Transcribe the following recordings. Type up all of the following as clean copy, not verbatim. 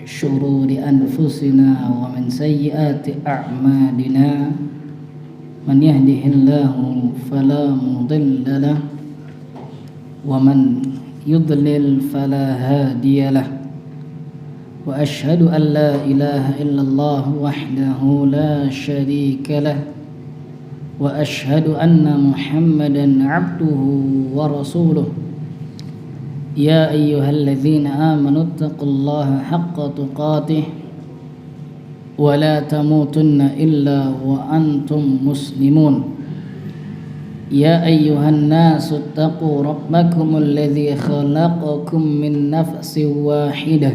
شرور أنفسنا ومن سيئات أعمالنا من يهده الله فلا مضل له ومن يضلل فلا هادي له وأشهد أن لا إله إلا الله وحده لا شريك له وأشهد أن محمدا عبده ورسوله يا أيها الذين آمنوا اتقوا الله حق تقاته ولا تموتن إلا وأنتم مسلمون يا أيها الناس اتقوا ربكم الذي خلقكم من نفس واحدة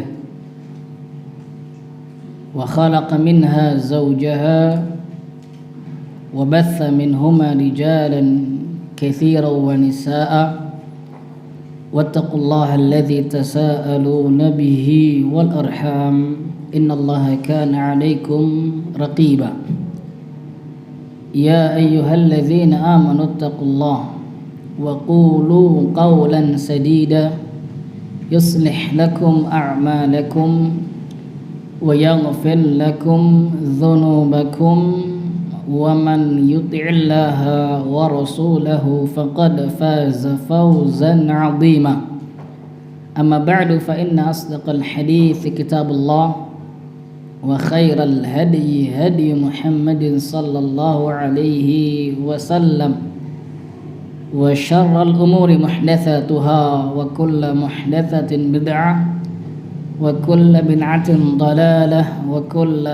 وخلق منها زوجها وبث منهما رجالا كثيرا ونساء واتقوا الله الذي تساءلون به والأرحام إن الله كان عليكم رقيبا يا أيها الذين آمنوا اتقوا الله وقولوا قولا سديدا يصلح لكم أعمالكم ويغفر لكم ذنوبكم ومن يطع الله ورسوله فقد فاز فوزا عظيما أما بعد فإن أصدق الحديث كتاب الله وخير الهدي هدي محمد صلى الله عليه وسلم وشر الأمور محدثاتها وكل محدثة بدعة وكل بدعة ضلالة وكل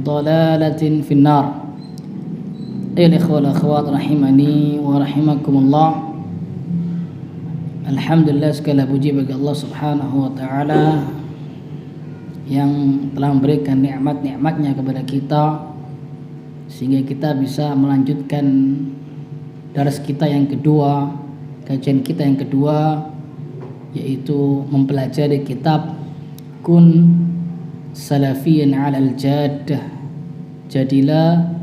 ضلالة في النار. Ikhwal akhwat rahimani wa rahimakumullah. Alhamdulillah, segala puji bagi Allah Subhanahu wa taala yang telah memberikan nikmat-nikmatnya kepada kita sehingga kita bisa melanjutkan daras kita yang kedua, kajian kita yang kedua, yaitu mempelajari kitab Kun Salafiyan 'alal Jaddah, jadilah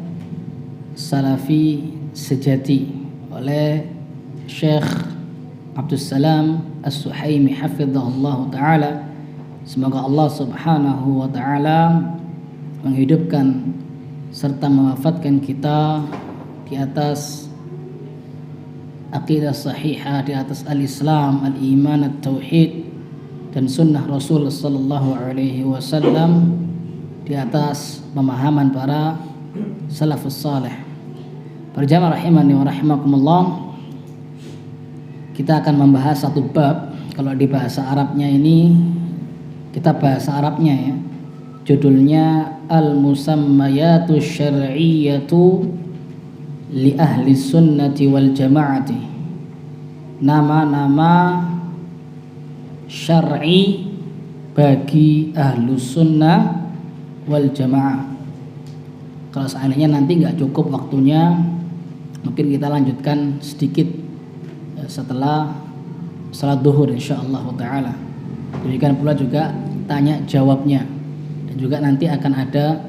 Salafi sejati, oleh Syekh Abdul Salam As-Suhaimi hafizahullah ta'ala. Semoga Allah subhanahu wa ta'ala menghidupkan serta mewafatkan kita di atas aqidah sahihah, di atas al-Islam, al-iman, al-tauhid dan sunnah Rasul sallallahu alaihi wasallam, di atas pemahaman para salafus salih. Berjamaah rahimani wa rahimakumullah, kita akan membahas satu bab. Kalau di bahasa Arabnya ini, kita bahasa Arabnya ya, judulnya Al-Musammayatu Syar'iyyatu li ahli sunnati wal jamaati. Nama-nama syar'i bagi ahlu sunnah wal jamaah. Kalau seandainya nanti nggak cukup waktunya, mungkin kita lanjutkan sedikit setelah salat duhur insyaallah taala. Demikian pula juga tanya jawabnya, dan juga nanti akan ada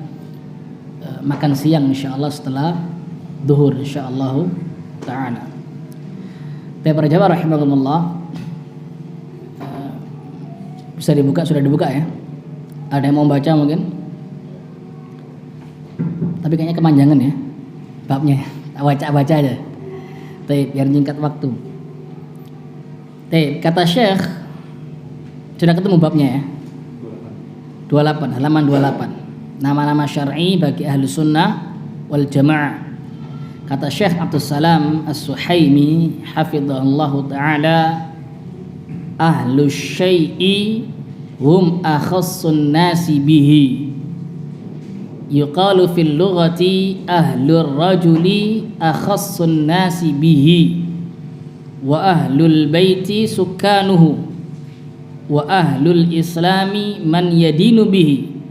makan siang insyaallah setelah duhur insyaallah taala. Para jamaah rahimakumullah, bisa dibuka, sudah dibuka ya? Ada yang mau baca mungkin? Tapi kayaknya kepanjangan ya babnya, baca aja. Baik, biar singkat waktu. Baik, kata Syekh, sudah ketemu babnya ya? 28, halaman 28. Nama-nama syar'i bagi ahlu sunnah wal jamaah. Kata Syekh Abdul Salam As-Suhaimi hafizahullahu ta'ala, ahlu syai'i hum akhassun nasi bihi. Yuqalu fil lughati ahlur rajuli akhassun nasi bihi wa ahlul baiti sukanuhu wa ahlul islami man yadinu bihi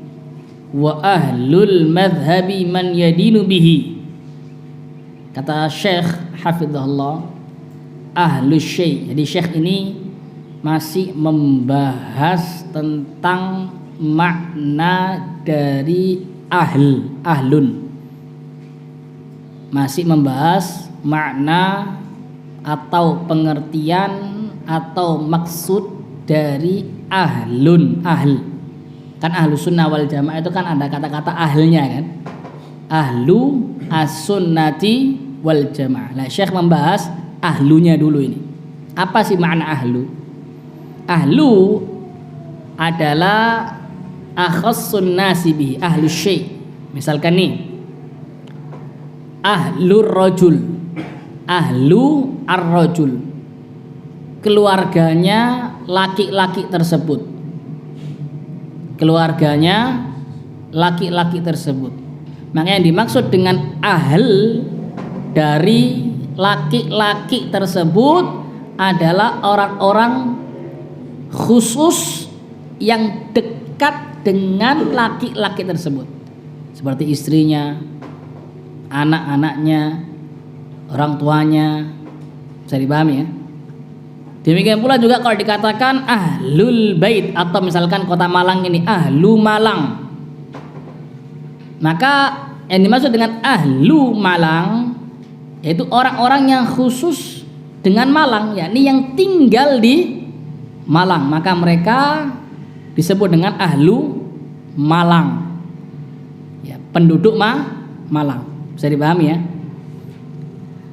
wa ahlul madhhabi man yadinu bihi. Kata Syekh hafizahullah, ahlus syai'. Jadi Syekh ini masih membahas tentang makna dari ahlun, masih membahas makna atau pengertian atau maksud dari ahlun, Kan ahlu sunnah wal jamaah itu kan ada kata-kata ahlnya kan. Ahlu as-sunnati wal jamaah. Nah, Syekh membahas ahlunya dulu ini. Apa sih makna ahlu? Ahlu adalah akhassun nasi bihi, ahlu syai'. Misalkan nih, ahlur rajul, ahlu ar-rajul, keluarganya laki-laki tersebut. Keluarganya laki-laki tersebut. Maka yang dimaksud dengan ahl dari laki-laki tersebut adalah orang-orang khusus yang dekat dengan laki-laki tersebut, seperti istrinya, anak-anaknya, orang tuanya. Bisa dipahami ya. Demikian pula juga kalau dikatakan ahlul bait, atau misalkan kota Malang ini ahlu Malang, maka yang dimaksud dengan ahlu Malang yaitu orang-orang yang khusus dengan Malang, yakni yang tinggal di Malang, maka mereka disebut dengan ahlu Malang ya, penduduk Malang. Bisa dipahami ya.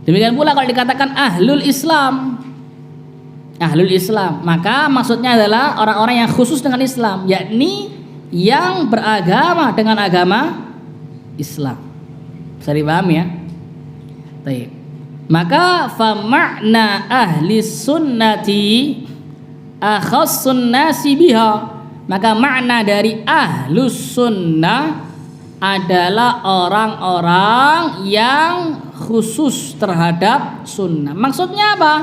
Demikian pula kalau dikatakan ahlul Islam, ahlul Islam, maka maksudnya adalah orang-orang yang khusus dengan Islam, yakni yang beragama dengan agama Islam. Bisa dipahami ya. Baik. Maka fa makna ahli sunnati akhassun nasi biha, maka makna dari ahlus sunnah adalah orang-orang yang khusus terhadap sunnah. Maksudnya apa?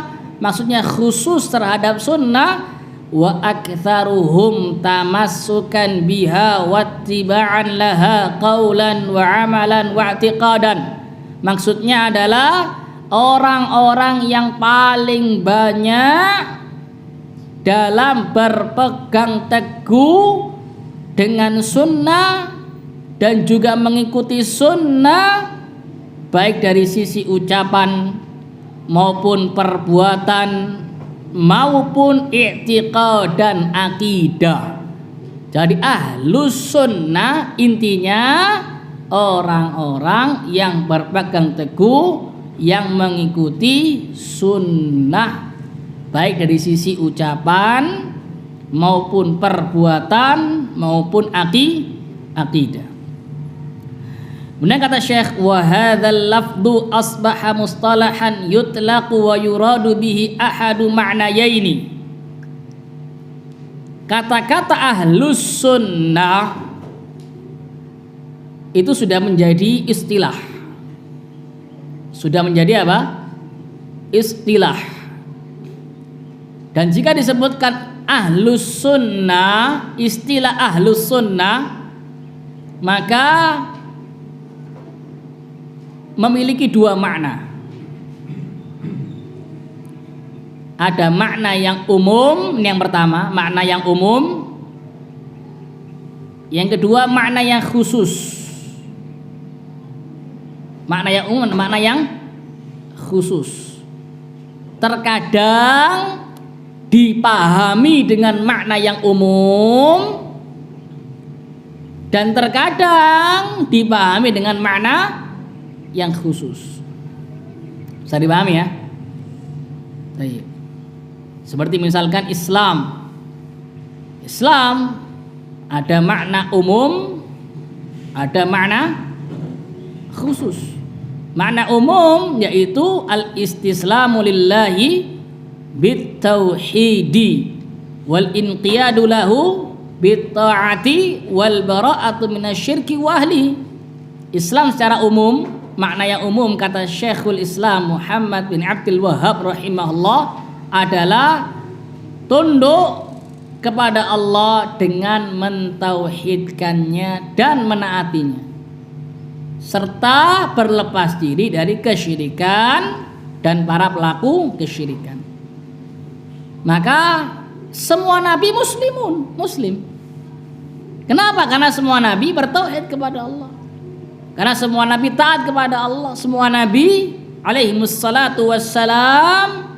Maksudnya khusus terhadap sunnah, wa aktsaruhum tamassukan biha wattiba'an laha qaulan wa amalan wa i'tiqadan. Maksudnya adalah orang-orang yang paling banyak dalam berpegang teguh dengan sunnah dan juga mengikuti sunnah, baik dari sisi ucapan maupun perbuatan maupun i'tiqad dan akidah. Jadi ahlus sunnah intinya orang-orang yang berpegang teguh, yang mengikuti sunnah, baik dari sisi ucapan maupun perbuatan maupun akidah. Kemudian kata Syekh, wa hadzal lafdhu asbaha mustalahan yutlaqu wa yuradu bihi ahadu ma'nayaini. Kata-kata ahlus sunnah itu sudah menjadi istilah. Sudah menjadi apa? Istilah. Dan jika disebutkan ahlus sunnah, istilah ahlus sunnah, maka memiliki dua makna. Ada makna yang umum, ini yang pertama, makna yang umum. Yang kedua, makna yang khusus. Makna yang umum, makna yang khusus. Terkadang dipahami dengan makna yang umum dan terkadang dipahami dengan makna yang khusus. Bisa dipahami ya? Baik. Seperti misalkan Islam. Islam ada makna umum, ada makna khusus. Makna umum yaitu al-istislamu lillahi bit-tauhidi wal inqiyadu lahu bit-ta'ati wal bara'atu minasyirki wa ahli. Islam secara umum, makna yang umum kata Syekhul Islam Muhammad bin Abdul Wahhab rahimahullah adalah tunduk kepada Allah dengan mentauhidkannya dan menaatinya, serta berlepas diri dari kesyirikan dan para pelaku kesyirikan. Maka semua nabi muslim. Kenapa? Karena semua nabi bertauhid kepada Allah. Karena semua nabi taat kepada Allah. Semua nabi alaihimussalatu wassalam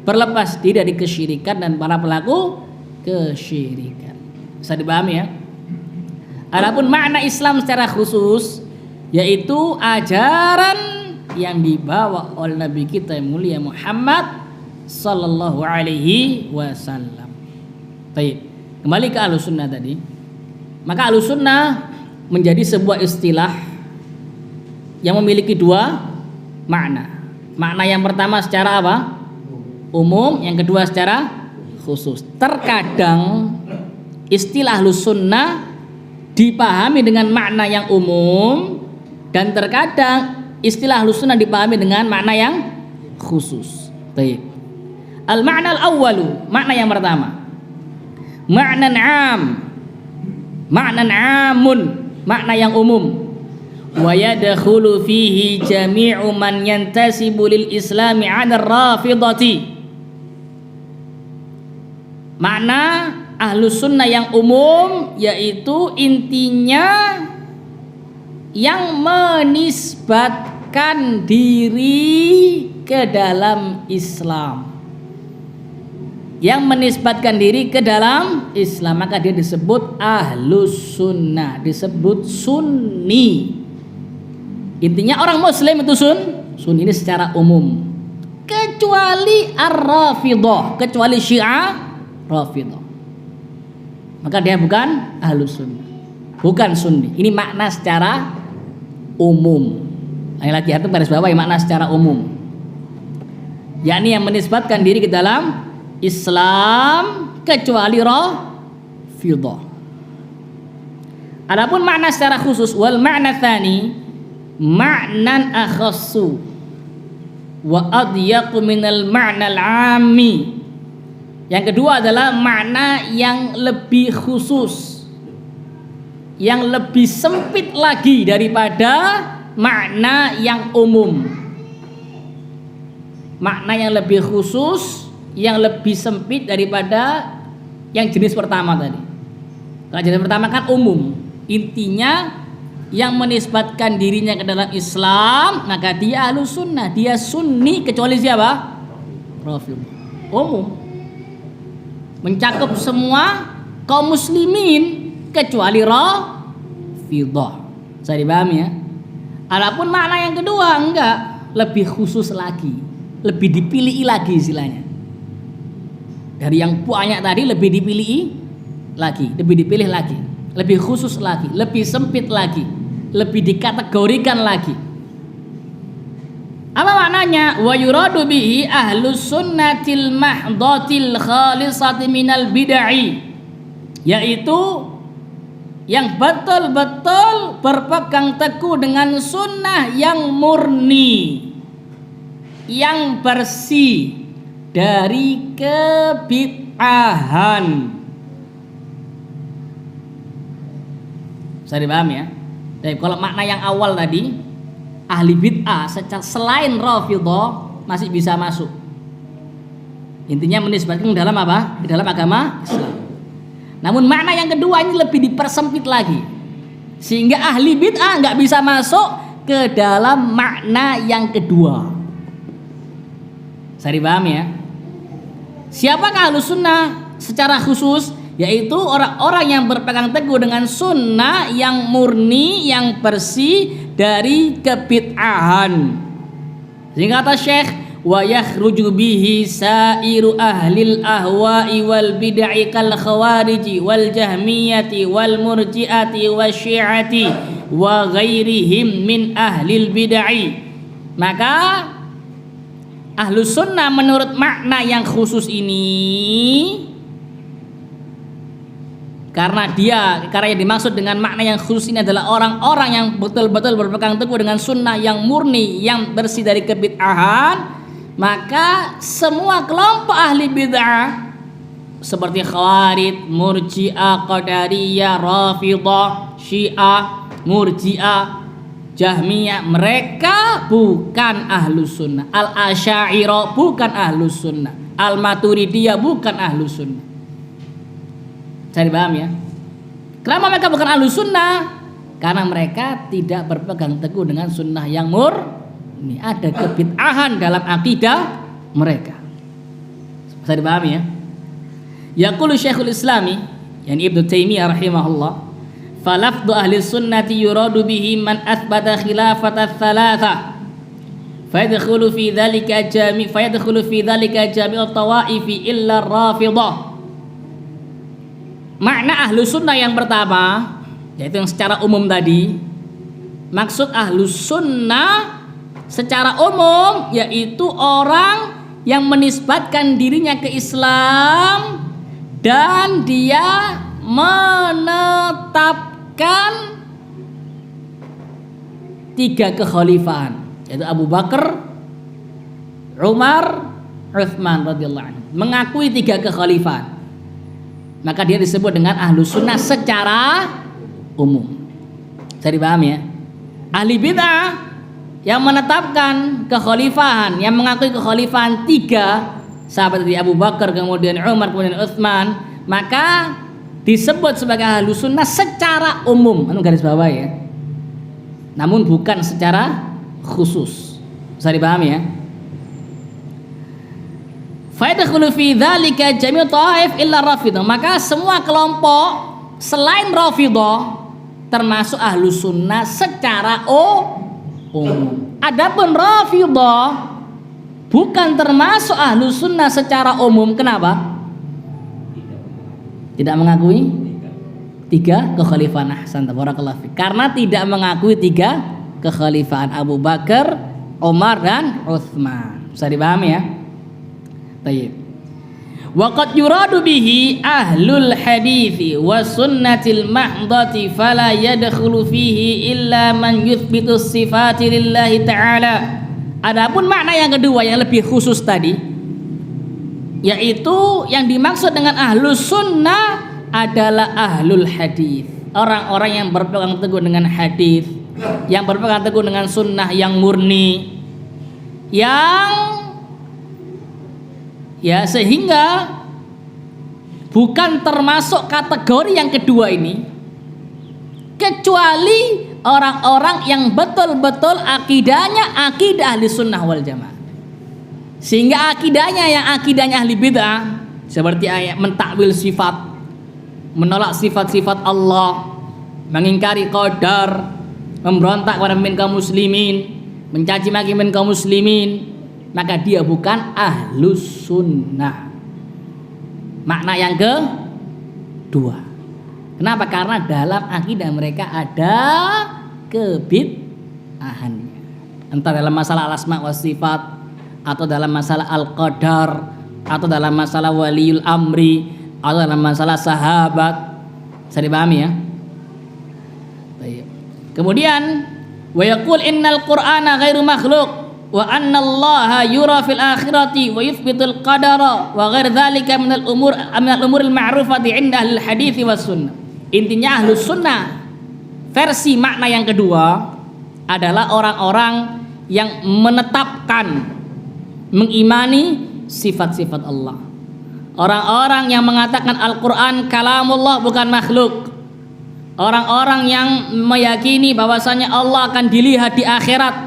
berlepas diri dari kesyirikan dan para pelaku kesyirikan. Bisa dipahami ya? Adapun makna Islam secara khusus yaitu ajaran yang dibawa oleh Nabi kita yang mulia Muhammad sallallahu alaihi wasallam. Baik, kembali ke Ahlussunnah tadi. Maka Ahlussunnah menjadi sebuah istilah yang memiliki dua makna. Makna yang pertama secara apa? Umum, yang kedua secara khusus. Terkadang istilah Ahlussunnah dipahami dengan makna yang umum, dan terkadang istilah Ahlussunnah dipahami dengan makna yang khusus. Baik. Al-ma'na al-awwalu, makna yang pertama. Ma'nan 'am. Ma'nan 'amun, makna yang umum. Wa yadkhulu fihi jami'u man yantasibu lil islami 'ala ar-rafidhati. Makna Ahlussunnah yang umum yaitu intinya yang menisbatkan diri ke dalam Islam. Yang menisbatkan diri ke dalam Islam, maka dia disebut Ahlussunnah, disebut Sunni. Intinya orang Muslim itu Sunni ini secara umum, kecuali Ar-Rafidhah, kecuali Syiah Rafidhah, maka dia bukan Ahlussunnah, bukan Sunni. Ini makna secara umum. Lagi itu garis bawah makna secara umum, yakni yang menisbatkan diri ke dalam Islam kecuali Rafidhah. Adapun makna secara khusus, wal makna tsani ma'nan akhassu wa adyaqu minal ma'nal 'ammi. Yang kedua adalah makna yang lebih khusus, yang lebih sempit lagi daripada makna yang umum. Makna yang lebih khusus, yang lebih sempit daripada yang jenis pertama tadi. Kalau jenis pertama kan umum, intinya yang menisbatkan dirinya ke dalam Islam, maka dia Ahlussunnah, dia Sunni, kecuali siapa? Rafidhah. Umum, mencakup semua kaum muslimin kecuali Rafidhah. Saya dipahami ya? Adapun makna yang kedua enggak, lebih khusus lagi, lebih dipilih lagi istilahnya. Dari yang banyak tadi lebih dipilih lagi, lebih dipilih lagi, lebih khusus lagi, lebih sempit lagi, lebih dikategorikan lagi. Apa maknanya? Wa yuradu bihi ahlus sunnatil mahdhatil khalisati minal bid'ah, yaitu yang betul-betul berpegang teguh dengan sunnah yang murni, yang bersih dari kebid'ahan. Bisa dipahami ya? Jadi kalau makna yang awal tadi, ahli bid'ah selain Rafidhah masih bisa masuk. Intinya menisbatkan dalam apa? Di dalam agama Islam. Namun makna yang kedua ini lebih dipersempit lagi, sehingga ahli bid'ah nggak bisa masuk ke dalam makna yang kedua. Bisa dipahami ya? Siapakah Ahlussunnah secara khusus? Yaitu orang-orang yang berpegang teguh dengan sunnah yang murni, yang bersih dari kebid'ahan. Sehingga kata Syekh, wa yakhruju bihi sairu ahlil ahwa'i wal bid'i kal khawariji wal jahmiyati wal murji'ati wasyi'ati wa ghairihim min ahlil bid'i. Maka Ahlussunnah menurut makna yang khusus ini, karena yang dimaksud dengan makna yang khusus ini adalah orang-orang yang betul-betul berpegang teguh dengan sunnah yang murni, yang bersih dari kebid'ahan, maka semua kelompok ahli bid'ah seperti Khawarij, Murji'ah, Qadariyah, Rafidhah, Syiah, Murji'ah, Jahmiyah, mereka bukan Ahlus Sunnah. Al-Asy'ariyah bukan Ahlus Sunnah. Al-Maturidiyah bukan Ahlus Sunnah. Cari paham ya? Kenapa mereka bukan Ahlus Sunnah? Karena mereka tidak berpegang teguh dengan sunnah yang murni. Ada kebid'ahan dalam akidah mereka. Bisa dipahami ya? Yaqulu Syekhul Islami, yani Ibnu Taimiyah rahimahullah, falafdu ahli sunnati yuradu bihi man athbata khilafata thalatha fayadkhulu fi dhalika jami'u tawaifi illa rafidah. Makna ahlu sunnah yang pertama, yaitu yang secara umum tadi, maksud ahlu sunnah secara umum yaitu orang yang menisbatkan dirinya ke Islam dan dia menetapkan 3 kekhalifahan, yaitu Abu Bakar, Umar, Utsman radhiyallahu anhu, mengakui 3 kekhalifahan. Maka dia disebut dengan ahlu sunnah secara umum. Bisa dipahami ya? Ahli bid'ah yang menetapkan kekhalifahan, yang mengakui kekhalifahan 3 sahabat dari Abu Bakar, kemudian Umar, kemudian Utsman, maka disebut sebagai ahlu sunnah secara umum. Anu garis bawah ya. Namun bukan secara khusus. Bisa dipahami ya? Fayadkhulu fi dzalika jami'u ta'if illa Rafidah. Maka semua kelompok selain Rafidah termasuk ahlu sunnah secara umum. Adapun Rafidah bukan termasuk ahlu sunnah secara umum. Kenapa? Tidak mengakui 3 kekhalifahan. Ahsan, barakallahu fik. Karena tidak mengakui 3 kekhalifahan Abu Bakar, Umar dan Utsman. Bisa dipahami ya? Tayyib. Wa qad yuradu bihi ahlul hadithi wa sunnatil mahdati fala yadkhulu fihi illa man yuthbitu sifati lillahi ta'ala. Adapun makna yang kedua yang lebih khusus tadi, yaitu yang dimaksud dengan ahlus sunnah adalah ahlul hadis, orang-orang yang berpegang teguh dengan hadis, yang berpegang teguh dengan sunnah yang murni, yang ya sehingga bukan termasuk kategori yang kedua ini, kecuali orang-orang yang betul-betul akidahnya akidah ahli sunnah wal jamaah. Sehingga akidahnya yang akidahnya ahli bid'ah, seperti ayat mentakwil sifat, menolak sifat-sifat Allah, mengingkari qadar, memberontak kepada pemimpin kaum muslimin, mencaci maki pemimpin kaum muslimin, maka dia bukan ahlus sunnah. Makna yang kedua. Kenapa? Karena dalam akidah mereka ada kebid'ahannya. Entah dalam masalah al-asma wa sifat, atau dalam masalah al-qadar, atau dalam masalah waliul amri, atau dalam masalah sahabat. Bisa dipahami ya? Baik. Kemudian wa yaqul innal qur'ana ghairu makhluq wa anna allaha yura fil akhirati wa yuthbitul qadara wa ghair dzalika minal umuril ma'rufati 'inda ahlil hadits was sunnah. Intinya ahlus sunnah versi makna yang kedua adalah orang-orang yang menetapkan, mengimani sifat-sifat Allah. Orang-orang yang mengatakan Al-Quran kalamullah bukan makhluk. Orang-orang yang meyakini bahwasanya Allah akan dilihat di akhirat.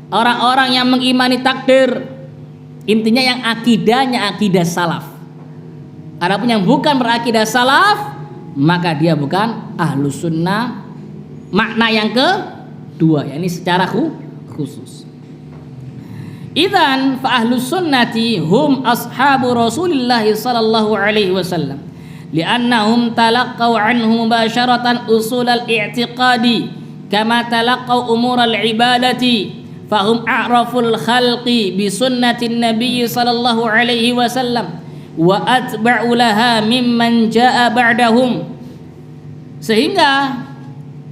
Orang-orang yang mengimani takdir. Intinya yang akidahnya akidah salaf. Adapun yang bukan berakidah salaf, maka dia bukan ahlus sunnah. Makna yang kedua, yakni secara khusus. Idzan fa ahlus sunnati hum ashabu Rasulillah sallallahu alaihi wasallam li'annahum talaqqaw anhu mubasharatan usul al-i'tiqadi kama talaqqaw umur al-ibadati fahum a'raful khalqi bi sunnatin nabiy sallallahu alaihi wasallam wa atba'u laha mimman jaa ba'dahum. Sehingga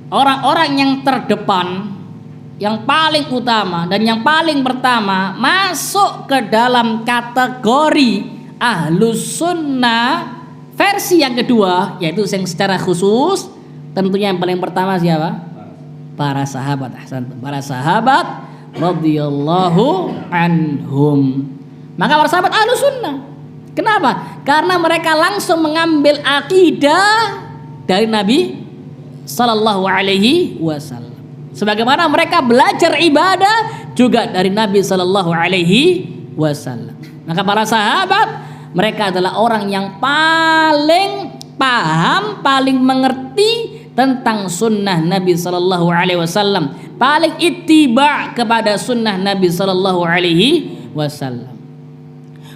orang-orang yang terdepan, yang paling utama dan yang paling pertama masuk ke dalam kategori ahlus sunnah versi yang kedua, yaitu yang secara khusus. Tentunya yang paling pertama siapa? Para sahabat. Para sahabat radhiyallahu anhum. Maka para sahabat ahlus sunnah. Kenapa? Karena mereka langsung mengambil akidah dari Nabi sallallahu alaihi wasallam. Sebagaimana mereka belajar ibadah juga dari Nabi sallallahu alaihi wasallam. Maka para sahabat, mereka adalah orang yang paling paham, paling mengerti tentang sunnah Nabi sallallahu alaihi wasallam, paling ittiba kepada sunnah Nabi sallallahu alaihi wasallam.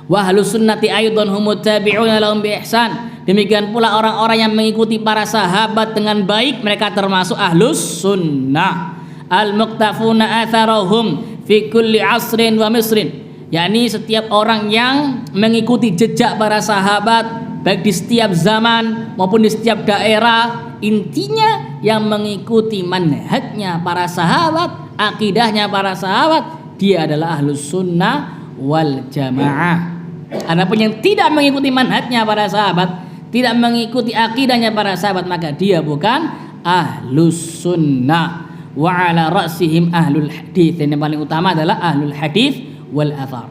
Wa ahlus sunnati aidan humut tabi'una lahum bi ihsan. Demikian pula orang-orang yang mengikuti para sahabat dengan baik, mereka termasuk ahlus sunnah. Al-muqtafuna atharahum fi kulli asrin wa misrin, yakni setiap orang yang mengikuti jejak para sahabat baik di setiap zaman maupun di setiap daerah, intinya yang mengikuti manhajnya para sahabat, akidahnya para sahabat, dia adalah ahlus sunnah wal jamaah. Adapun yang tidak mengikuti manhajnya para sahabat, tidak mengikuti akidahnya para sahabat, maka dia bukan ahlus sunnah. Wa ala ra'sihim ahlul hadis, yang paling utama adalah ahlul hadis wal athar.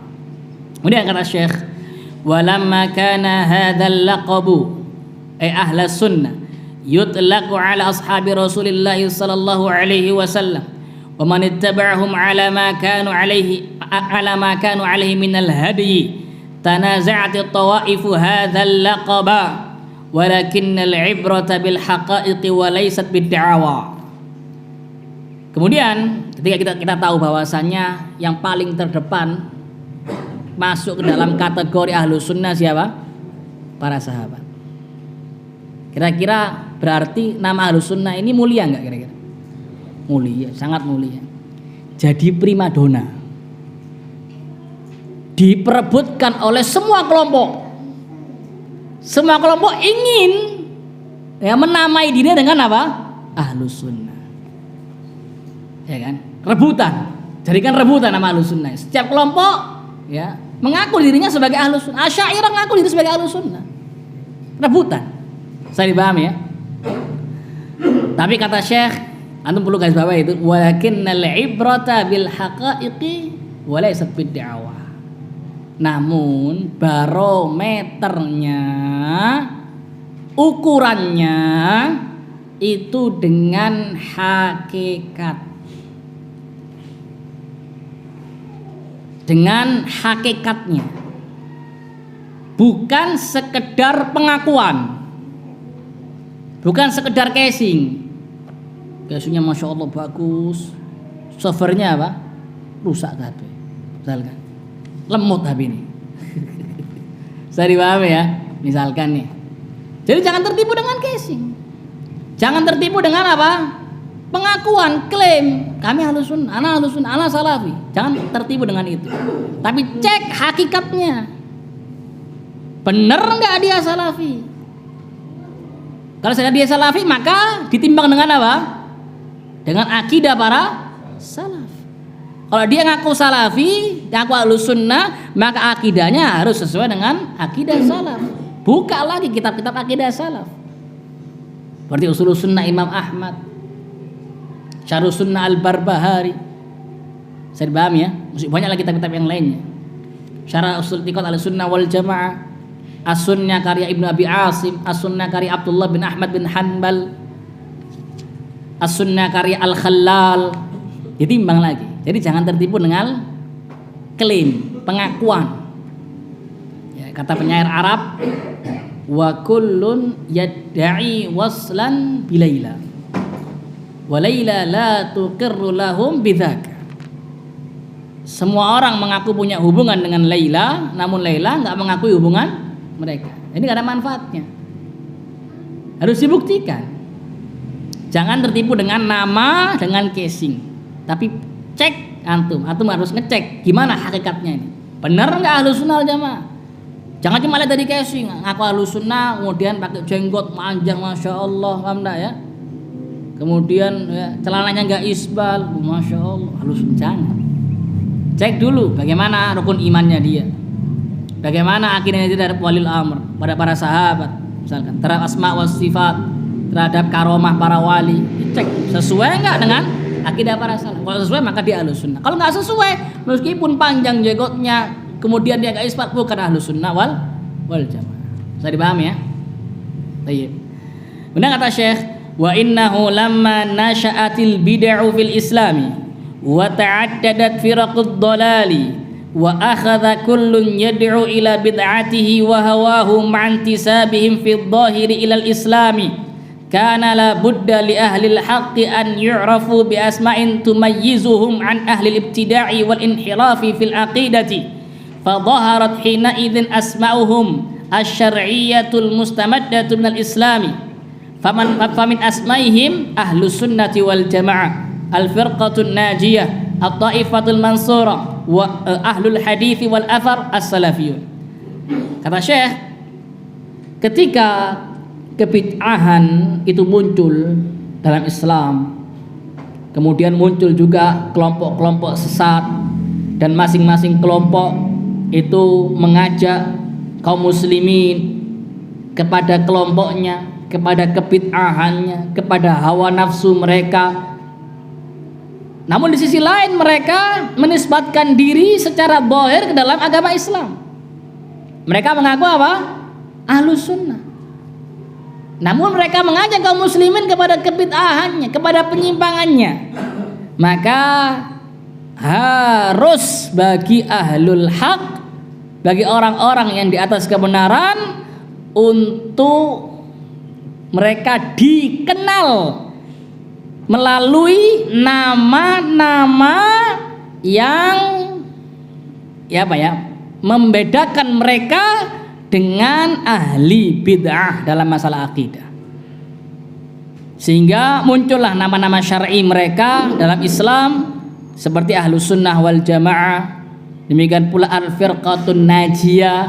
Kemudian kata Syekh, walamma kana hadzal laqabu ay ahlus sunnah yutlaqu ala ashabi Rasulillah sallallahu alaihi wasallam wa man ittaba'ahum ala ma kanu alaihi min al-hadi, tanaza'at at-tawa'ifu hadzal laqaba walakinnal ibrata bil haqa'iqi wa laysat bid da'awa. Kemudian ketika kita tahu bahwasannya yang paling terdepan masuk ke dalam kategori ahlus sunnah siapa? Para sahabat. Kira-kira berarti nama ahlus sunnah ini mulia enggak kira-kira? Mulia, sangat mulia. Jadi primadona, diperebutkan oleh semua kelompok. Semua kelompok ingin menamai diri dengan apa? Ahlus sunnah. Ya kan? Rebutan. Jadikan rebutan nama ahlus sunnah. Setiap kelompok ya mengaku dirinya sebagai ahlus sunnah. Asy'ariyah mengaku diri sebagai ahlus sunnah. Rebutan. Saya dipahami ya. Tapi kata Syekh, antum perlu garis bawah itu, walakinnal ibrata bil haqa'iqi wa laysat bid da'wah. Namun barometernya, ukurannya itu dengan hakikat. Dengan hakikatnya, bukan sekedar pengakuan, bukan sekedar casing. Casingnya masya Allah bagus, softwarenya apa? Rusak HP, misalkan lemot HP ini. Saya dipahami ya, misalkan nih. Jadi jangan tertipu dengan casing, jangan tertipu dengan apa? Pengakuan, klaim kami ahlus sunnah, ana salafi. Jangan tertipu dengan itu. Tapi cek hakikatnya. Benar enggak dia salafi? Kalau saya dia salafi, maka ditimbang dengan apa? Dengan akidah para salaf. Kalau dia ngaku salafi, ngaku ahlus sunnah, maka akidahnya harus sesuai dengan akidah salaf. Buka lagi kitab-kitab akidah salaf. Seperti Ushulus Sunnah Imam Ahmad, Syarhus Sunnah Al-Barbahari. Saya paham ya. Masih banyak lagi kitab-kitab yang lainnya. Syarah Ushul I'tiqad Ahlussunnah wal Jamaah, As-Sunnah karya Ibnu Abi Asim, As-Sunnah karya Abdullah bin Ahmad bin Hanbal, As-Sunnah karya Al-Khallal. Ditimbang lagi. Jadi jangan tertipu dengan klaim, pengakuan. Ya, kata penyair Arab, wa kullun yadda'i waslan bilaila wa laila la tuqirru lahum bidzaka. Semua orang mengaku punya hubungan dengan Laila, namun Laila enggak mengakui hubungan mereka. Ini enggak ada manfaatnya. Harus dibuktikan. Jangan tertipu dengan nama, dengan casing. Tapi cek antum harus ngecek gimana hakikatnya ini. Benar enggak ahlus sunnah wal jamaah? Jangan cuma lihat dari casing, ngaku ahlus sunnah kemudian pakai jenggot panjang masya Allah, paham enggak ya? Kemudian ya, celananya enggak isbal, masya Allah, halus. Jangan. Cek dulu bagaimana rukun imannya dia, bagaimana akidahnya dia terhadap walil amr, pada para sahabat, misalkan terhadap asma wa sifat, terhadap karomah para wali. Cek sesuai enggak dengan akidah para salaf. Kalau sesuai maka dia ahlus sunnah. Kalau enggak sesuai, meskipun panjang jenggotnya, kemudian dia enggak isbal, bukan ahlus sunnah wal jamaah. Bisa dipahami ya? Baik. Benar kata Syekh, wa innahu lamma nasha'atil bid'u fil islami wa ta'addadat firaqud dhalali wa akhadha kullun yad'u ila bid'atihi wa hawahu ma'antisabihim fid dhahiri ila al-islami kana la budda li ahli al-haqqi an yu'rafu bi asma'in tumayyizuhum an ahli al-ibtida'i wal inhirafi fil aqidati fa dhaharat hina idzin asma'uhum asy-syar'iyyatul mustamaddatu minal islami famin asma'ihim ahlus sunnati wal jamaah al-firqatun najiyah at-ta'ifatul mansura wa ahlul hadits wal athar as-salafiyun. Kata Syekh, ketika kebid'ahan itu muncul dalam Islam, kemudian muncul juga kelompok-kelompok sesat, dan masing-masing kelompok itu mengajak kaum muslimin kepada kelompoknya, kepada kebid'ahannya, kepada hawa nafsu mereka. Namun di sisi lain mereka menisbatkan diri secara zahir ke dalam agama Islam. Mereka mengaku apa? Ahlus sunnah. Namun mereka mengajak kaum muslimin kepada kebid'ahannya, kepada penyimpangannya. Maka harus bagi ahlul haq, bagi orang-orang yang di atas kebenaran, untuk mereka dikenal melalui nama-nama yang membedakan mereka dengan ahli bid'ah dalam masalah akidah. Sehingga muncullah nama-nama syar'i mereka dalam Islam seperti Ahlus Sunnah wal Jamaah, demikian pula Al-Firqatun Najiyah,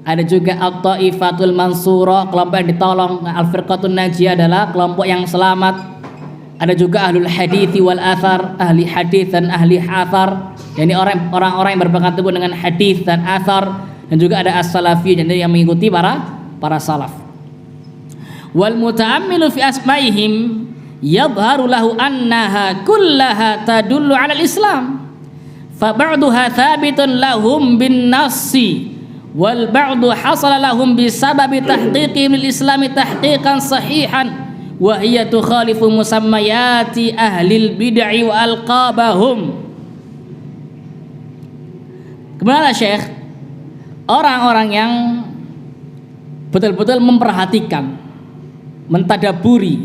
ada juga At-Ta'ifatul Mansurah, kelompok yang ditolong. Al-Firqatun Najiyah adalah kelompok yang selamat. Ada juga Ahlul Hadits wal Athar, ahli hadis dan ahli athar, yakni orang-orang yang berpegang teguh dengan hadis dan athar. Dan juga ada as-salafiyun, yang mengikuti para salaf. Wal muta'ammilu fi asma'ihim yadhharu lahu annaha kullaha tadullu 'ala al-Islam. Fa ba'duha thabitun lahum bin nassi wal ba'du hasala lahum bi sababi tahqiqihim lil Islam tahqiqan sahihan wa hiya tukhalifu musammayati ahlil bid'ah wa alqabahum. Kemudian Syekh, orang-orang yang betul-betul memperhatikan, mentadaburi,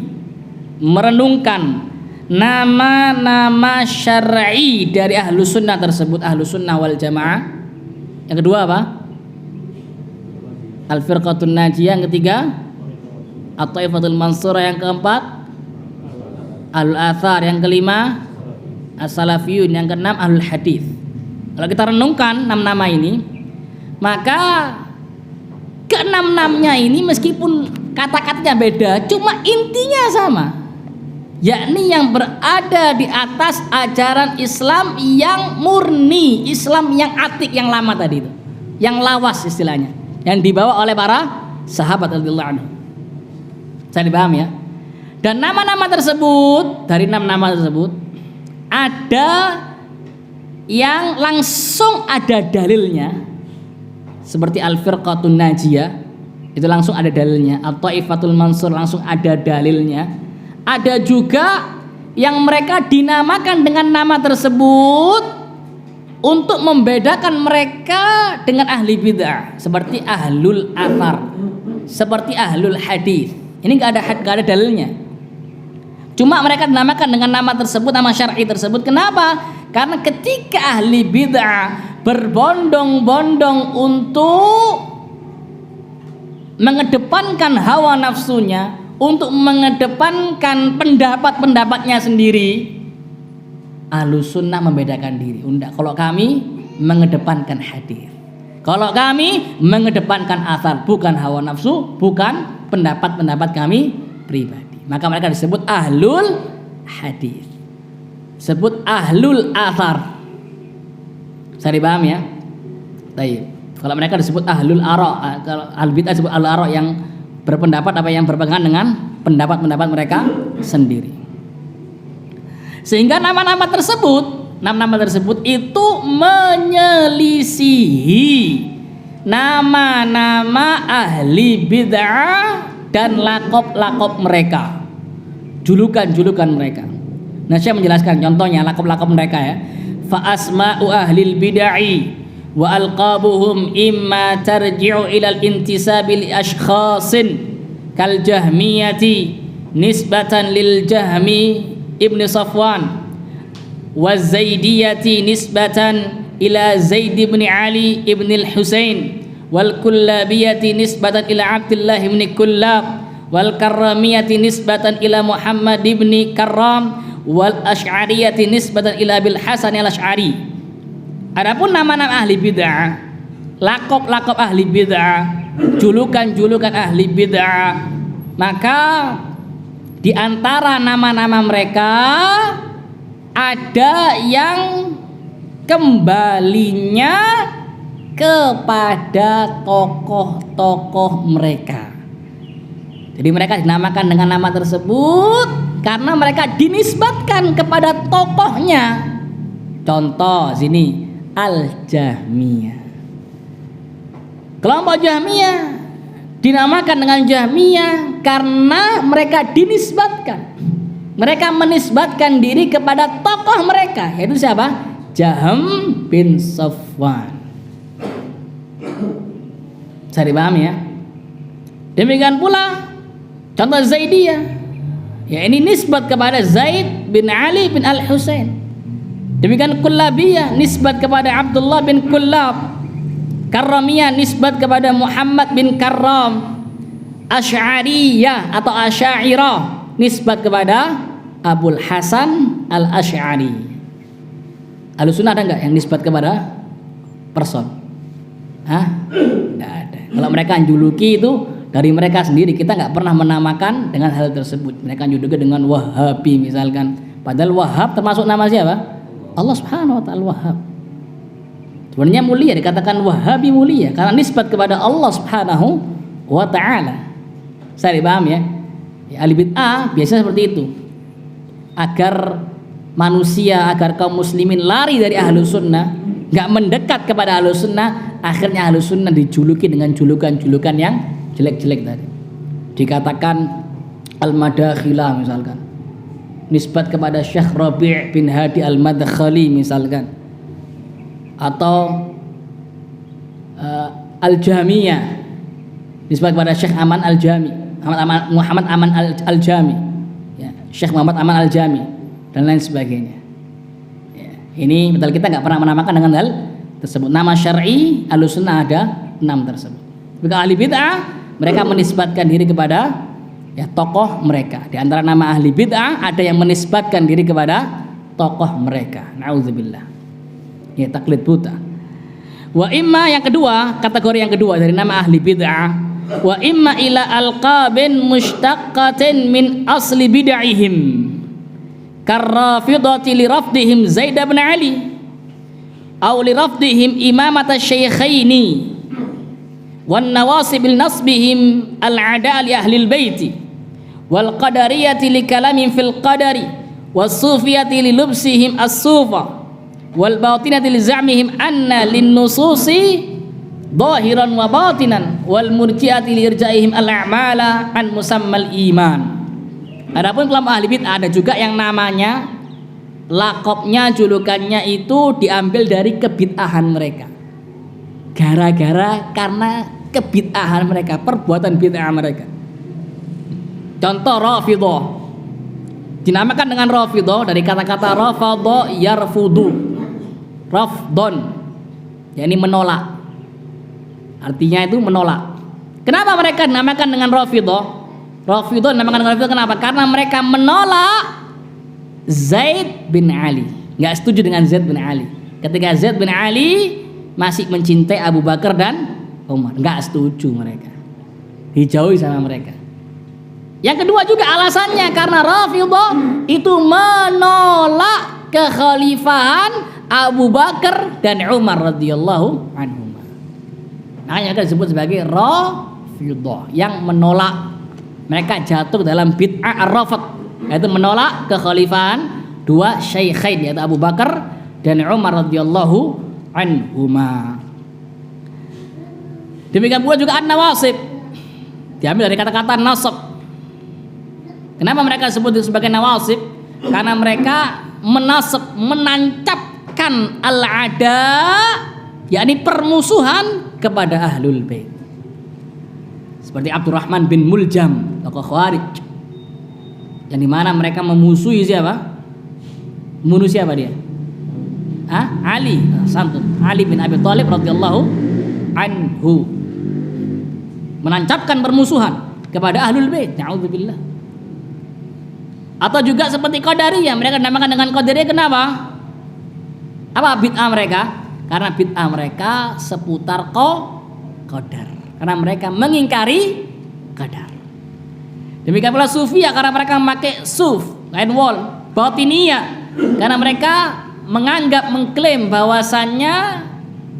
merenungkan nama-nama syar'i dari Ahlus Sunnah tersebut, Ahlus Sunnah wal Jamaah. Yang kedua apa? Al-Firqatun Najiyah. Yang ketiga At-Ta'ifatul Mansurah. Yang keempat Ahlul Athar. Yang kelima As-Salafiyun. Yang keenam Ahlul Hadis. Kalau kita renungkan nama-nama ini, maka keenam-enamnya ini meskipun kata-katanya beda, cuma intinya sama, yakni yang berada di atas ajaran Islam yang murni, Islam yang atik, yang lama tadi itu, yang lawas istilahnya, yang dibawa oleh para sahabat radhiyallahu anhu. Saya dipaham ya? Dan nama-nama tersebut, dari 6 nama tersebut, ada yang langsung ada dalilnya, seperti Al-Firqatun Najiyah, itu langsung ada dalilnya. At-Ta'ifatul Mansur langsung ada dalilnya. Ada juga yang mereka dinamakan dengan nama tersebut untuk membedakan mereka dengan ahli bid'ah, seperti Ahlul Athar, seperti Ahlul Hadis. Ini nggak ada dalilnya. Cuma mereka dinamakan dengan nama tersebut, nama syar'i tersebut. Kenapa? Karena ketika ahli bid'ah berbondong-bondong untuk mengedepankan hawa nafsunya, untuk mengedepankan pendapat-pendapatnya sendiri, Ahlus Sunnah membedakan diri. Kalau kami mengedepankan hadis, kalau kami mengedepankan athar, bukan hawa nafsu, bukan pendapat-pendapat kami pribadi. Maka mereka disebut Ahlul Hadis, disebut Ahlul Athar. Saya dipaham ya? Baik. Kalau mereka disebut Ahlul Ara', kalau Ahlul Bid'ah disebut Ahlul Ara' yang berpendapat apa yang berpegangan dengan pendapat-pendapat mereka sendiri. Sehingga nama-nama tersebut itu menyelisihi nama-nama ahli bid'ah dan lakop-lakop mereka, julukan-julukan mereka. Nah, saya menjelaskan contohnya lakop-lakop mereka ya. Fa asma'u ahlil bid'ah wa alqabuhum imma tarji'u ila al-intisabi li ashkhasin kal jahmiyati nisbatan lil Jahmi ibn Safwan, wa Zaidiyati nisbatan ila Zaid ibn Ali ibn al-Husain, wal Kullabiyati nisbatan ila Abdullah ibn Kullab, wal Karramiyati nisbatan ila Muhammad ibn Karram, wal Asy'ariyati nisbatan ila Abil Hasan al-Asy'ari. Adapun nama-nama ahli bid'ah, lakop-lakop ahli bid'ah, julukan-julukan ahli bid'ah, maka di antara nama-nama mereka ada yang kembalinya kepada tokoh-tokoh mereka. Jadi mereka dinamakan dengan nama tersebut karena mereka dinisbatkan kepada tokohnya. Contoh sini Al-Jahmiyah. Kelompok Jahmiyah dinamakan dengan Jahmiyah karena mereka dinisbatkan. Mereka menisbatkan diri kepada tokoh mereka, yaitu siapa? Jahm bin Safwan. Bisa dipahami ya? Demikian pula contoh Zaidiyah, ya ini nisbat kepada Zaid bin Ali bin Al-Husain. Demikian Kullabiyah nisbat kepada Abdullah bin Kullab. Karramiyah nisbat kepada Muhammad bin Karram. Asy'ariyah atau Asy'ariyah nisbat kepada Abul Hasan al-Asy'ari. Ahlussunnah ada enggak yang nisbat kepada person? Enggak ada. Kalau mereka juluki itu dari mereka sendiri, kita enggak pernah menamakan dengan hal tersebut. Mereka juluki dengan Wahabi misalkan. Padahal Wahhab termasuk nama siapa? Allah Subhanahu wa taala Wahhab. Sebenarnya mulia, dikatakan Wahabi mulia karena nisbat kepada Allah Subhanahu wa taala. Saya dipaham ya? Ya, ahli bid'ah biasanya seperti itu. Agar manusia, agar kaum muslimin lari dari ahlus sunnah, nggak mendekat kepada ahlus sunnah, akhirnya ahlus sunnah dijuluki dengan julukan-julukan yang jelek-jelek tadi. Dikatakan al-madakhilah misalkan, nisbat kepada Syekh Rabi' bin Hadi al-Madkhali misalkan, atau al-Jamiyah nisbat kepada Syekh Aman al-Jami, Muhammad Aman al-Jami, ya, Syekh Muhammad Aman al-Jami dan lain sebagainya. Ya, ini betul kita nggak pernah menamakan dengan hal tersebut. Nama syar'i Ahlussunnah ada 6 tersebut. Jika ahli bid'ah mereka menisbatkan diri kepada ya tokoh mereka. Di antara nama ahli bid'ah ada yang menisbatkan diri kepada tokoh mereka. Nauzubillah. Ya taklid buta. Wa imma yang kedua, kategori yang kedua dari nama ahli bid'ah, wa imma ila alqabin mushtaqqatin min asli bid'ihim karrafidati li rafdihim Zaid bin Ali aw li rafdihim imamata syaikhaini wan nawasib li nasbihim al-ada li ahli al-baiti wal qadariyati li kalamin fil qadari was sufiyati li lubsihim as-sufa wal batinati li za'mihim anna lin nususi zahiran wa batinan wal murji'ati li irja'ihim al-a'mala an musammal iman. Adapun kelompok ahli bid'ah ada juga yang namanya lakopnya, julukannya itu diambil dari kebid'ahan mereka. Gara-gara karena kebid'ahan mereka, perbuatan bid'ah mereka. Contoh Rafidhah. Dinamakan dengan Rafidhah dari kata-kata rafadha yarfudu. Rafdon, yakni menolak. Artinya itu menolak. Kenapa mereka dinamakan dengan Rafidhah? Rafidhah dinamakan dengan Rafidhah kenapa? Karena mereka menolak Zaid bin Ali. Enggak setuju dengan Zaid bin Ali. Ketika Zaid bin Ali masih mencintai Abu Bakar dan Umar, enggak setuju mereka. Dijauhi sama mereka. Yang kedua juga alasannya karena Rafidhah itu menolak kekhalifahan Abu Bakar dan Umar radhiyallahu anhum. Makanya akan disebut sebagai Rafidhah yang menolak. Mereka jatuh dalam bid'ah ar-rafd, yaitu menolak kekhalifahan dua syaikhain yaitu Abu Bakar dan Umar radhiyallahu anhuma. Demikian pula juga an-nawasib. Diambil dari kata-kata nasab. Kenapa mereka disebut sebagai nawasib? Karena mereka menasab, menancapkan al-ada, yakni permusuhan kepada ahlul bait. Seperti Abdurrahman bin Muljam, tokoh Khawarij. yang dimana mereka memusuhi siapa? Membunuh siapa dia? Ali, santun. Ali bin Abi Thalib radhiyallahu anhu menancapkan permusuhan kepada ahlul bait. Na'udzubillah. Atau juga seperti Qadariyah, mereka dinamakan dengan Qadariyah kenapa? Apa bid'ah mereka? Karena bid'ah mereka seputar qadar. Karena mereka mengingkari qadar. Demikian pula Sufiyah karena mereka memakai suf, kain wol, Batiniyah karena mereka menganggap, mengklaim bahwasannya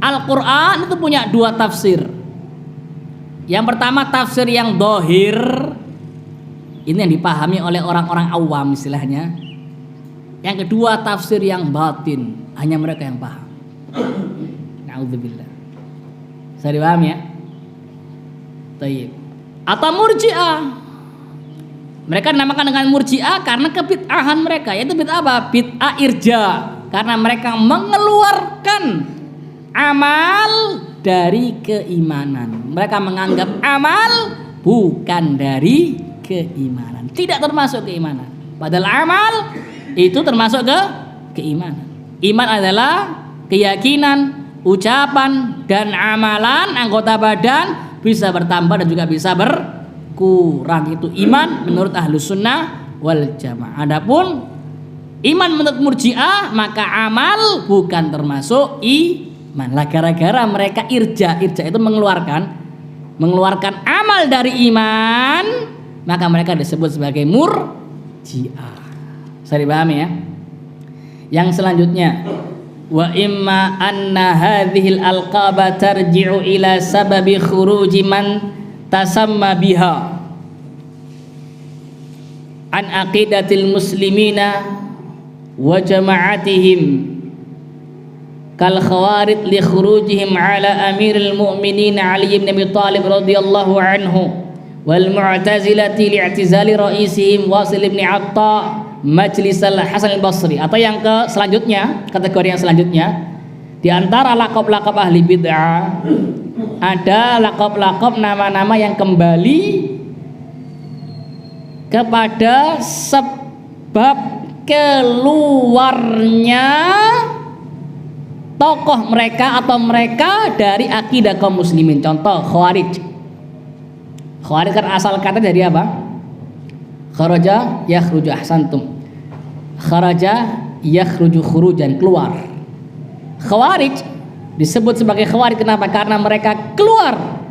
Al-Quran itu punya dua tafsir. Yang pertama tafsir yang dohir, ini yang dipahami oleh orang-orang awam istilahnya. Yang kedua tafsir yang batin, hanya mereka yang paham. Na'udzubillah. Saya dipahami ya? Tayyib. Atau Murji'ah, mereka dinamakan dengan Murji'ah karena kebid'ahan mereka, yaitu bid'ah apa? Bid'ah irja, karena mereka mengeluarkan amal dari keimanan. Mereka menganggap amal bukan dari keimanan, tidak termasuk keimanan. Padahal amal itu termasuk keimanan. Iman adalah keyakinan, ucapan dan amalan anggota badan bisa bertambah dan juga bisa berkurang. Itu iman menurut Ahlus Sunnah wal Jamaah. Adapun iman menurut Murji'ah, maka amal bukan termasuk iman. Lah gara-gara mereka irja itu mengeluarkan amal dari iman, maka mereka disebut sebagai Murji'ah. Saya dipahami ya? Yang selanjutnya, wa imma anna hadhil alqaba tarji'u ila sababi khuruji man tasamma biha an aqidatil muslimina wa jama'atihim kal khawarid li khurujihim ala amiril mu'minin Ali ibn Abi Thalib radhiyallahu anhu wal mu'tazilati li'tizali raisihim Wasil ibn Atta Majlis al-Hasan al-Basri. Atau yang selanjutnya, kategori yang selanjutnya, di antara laqab-laqab ahli bid'ah ada laqab-laqab nama-nama yang kembali kepada sebab keluarnya tokoh mereka atau mereka dari akidah kaum muslimin. Contoh Khawarij. Khawarij kan asal kata dari apa? Kharaja yakhruju, ahsantum. Kharaja yakhruju khurujan, keluar. Khawarij disebut sebagai khawarij kenapa? Karena mereka keluar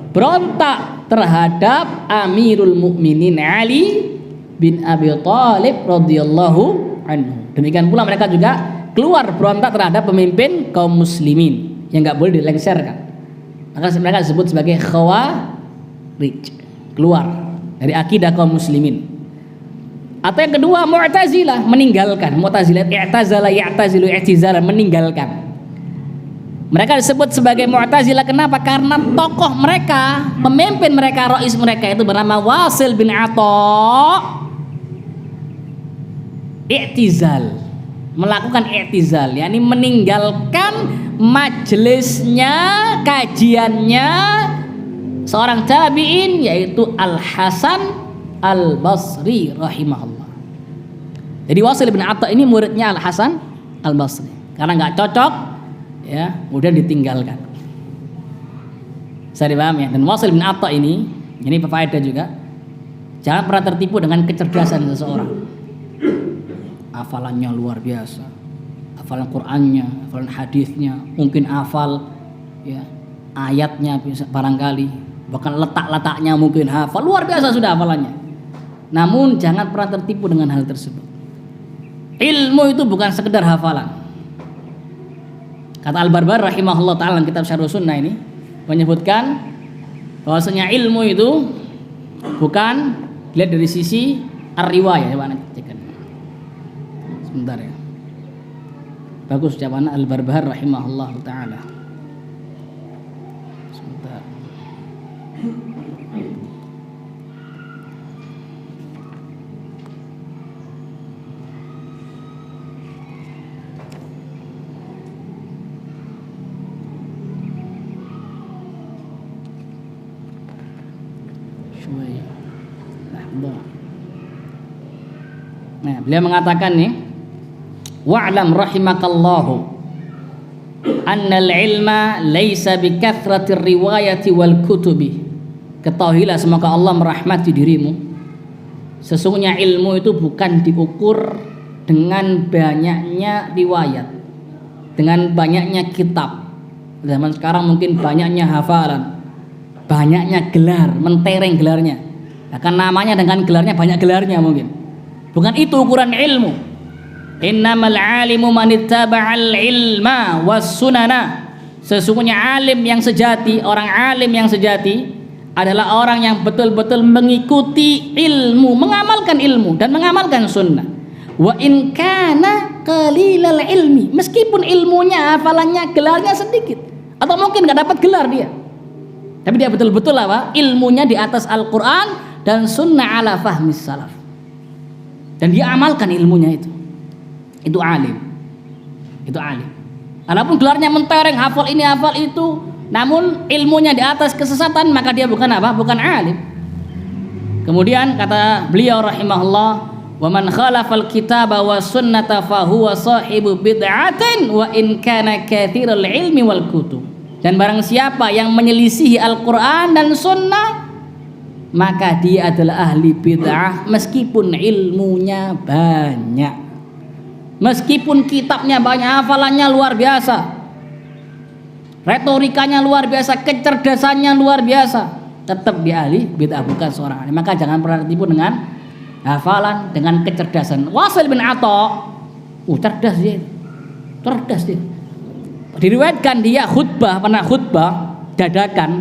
berontak terhadap Amirul Mukminin Ali bin Abi Thalib radhiyallahu anhu. Demikian pula mereka juga keluar berontak terhadap pemimpin kaum muslimin yang enggak boleh dilengserkan. Maka mereka disebut sebagai khawarij, keluar dari akidah kaum muslimin. Atau yang kedua Mu'tazilah, meninggalkan. Mu'tazilah i'tazala ya'tazilu i'tizala, meninggalkan. Mereka disebut sebagai Mu'tazilah kenapa? Karena tokoh mereka, pemimpin mereka, rais mereka itu bernama Wasil bin Atta i'tizal, melakukan i'tizal, yakni meninggalkan majelisnya, kajiannya seorang tabi'in yaitu Al-Hasan Al-Basri rahimahullah. Jadi Wasil bin Atta ini muridnya Al-Hasan Al-Basri. Karena nggak cocok, ya, kemudian ditinggalkan. Saya dipahami ya. Dan Wasil bin Atta ini berfaedah juga. Jangan pernah tertipu dengan kecerdasan seseorang. Hafalannya luar biasa, hafalan Qur'annya, hafalan hadisnya, mungkin hafal ya ayatnya bisa barangkali, bahkan letak-letaknya mungkin hafal, luar biasa sudah hafalannya. Namun jangan pernah tertipu dengan hal tersebut. Ilmu itu bukan sekedar hafalan. Kata Al-Barbar rahimahullah ta'ala dalam kitab Syarh Sunnah ini menyebutkan bahwasanya ilmu itu bukan dilihat dari sisi ar-riwayah. Sebentar ya. Bagus ucapan Al-Barbar rahimahullah ta'ala. Sebentar. شوية لحظة Nah, beliau mengatakan nih, wa'lam rahimakallahu annal ilma laisa bikathratir riwayati wal kutubi. Ketahuilah semoga Allah merahmati dirimu, sesungguhnya ilmu itu bukan diukur dengan banyaknya riwayat, dengan banyaknya kitab. Zaman sekarang mungkin banyaknya hafalan, banyaknya gelar, mentereng gelarnya. Bahkan namanya dengan gelarnya banyak gelarnya mungkin. Bukan itu ukuran ilmu. Innamal alimu man ittaba'al ilma was sunana. Sesungguhnya alim yang sejati, orang alim yang sejati adalah orang yang betul-betul mengikuti ilmu, mengamalkan ilmu dan mengamalkan sunnah. Wa in kana qalilal ilmi, meskipun ilmunya, hafalannya, gelarnya sedikit, atau mungkin nggak dapat gelar dia, tapi dia betul-betul apa? Ilmunya di atas Al-Quran dan sunnah ala fahmis salaf, dan dia amalkan ilmunya itu alim. Itu alim. Walaupun gelarnya mentereng, hafal ini hafal itu, namun ilmunya di atas kesesatan, maka dia bukan apa? Bukan alim. Kemudian kata beliau rahimahullah, wa man khalafal kitaba wa sunnata fa huwa sahibu bid'atin wa in kana katsirul ilmi wal kutub. Dan barang siapa yang menyelisihi Al-Quran dan sunnah, maka dia adalah ahli bid'ah meskipun ilmunya banyak, meskipun kitabnya banyak, hafalannya luar biasa, retorikanya luar biasa, kecerdasannya luar biasa, tetap dia ahli bid'ah, bukan seorang alim. Maka jangan pernah tertipu dengan hafalan, dengan kecerdasan. Wasil bin Atha, cerdas dia, cerdas dia. Diriwayatkan dia pernah khutbah dadakan.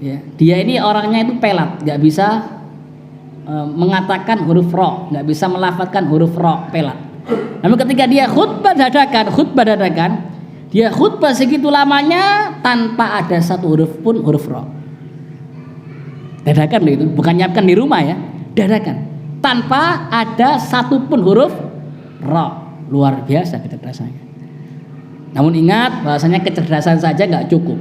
Ya, dia ini orangnya itu pelat, nggak bisa mengatakan huruf ro, nggak bisa melafadzkan huruf ro, pelat. Namun ketika dia khutbah dadakan, dia khutbah segitu lamanya tanpa ada satu huruf pun huruf ro. Dadakan itu, bukan nyiapkan di rumah ya, dadakan, tanpa ada satu pun huruf ro. Luar biasa kecerdasannya. Namun ingat bahwasanya kecerdasan saja nggak cukup,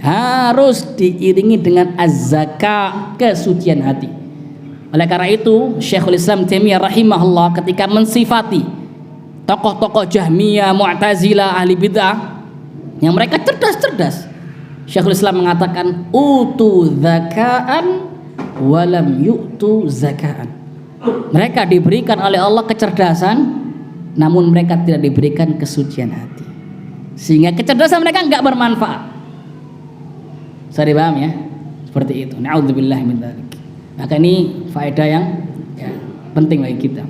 harus diiringi dengan az-zaka, kesucian hati. Oleh karena itu Syekhul Islam Taimiyah rahimahullah ketika mensifati tokoh-tokoh Jahmiyah, Mu'tazilah, ahli bid'ah yang mereka cerdas, Syekhul Islam mengatakan utu zakaan walam yu'tu zakaan. Mereka diberikan oleh Allah kecerdasan, namun mereka tidak diberikan kesucian hati, sehingga kecerdasan mereka enggak bermanfaat. Saya paham ya? Seperti itu. Na'udzubillah min dzalik. Maka ini faedah yang penting bagi kita.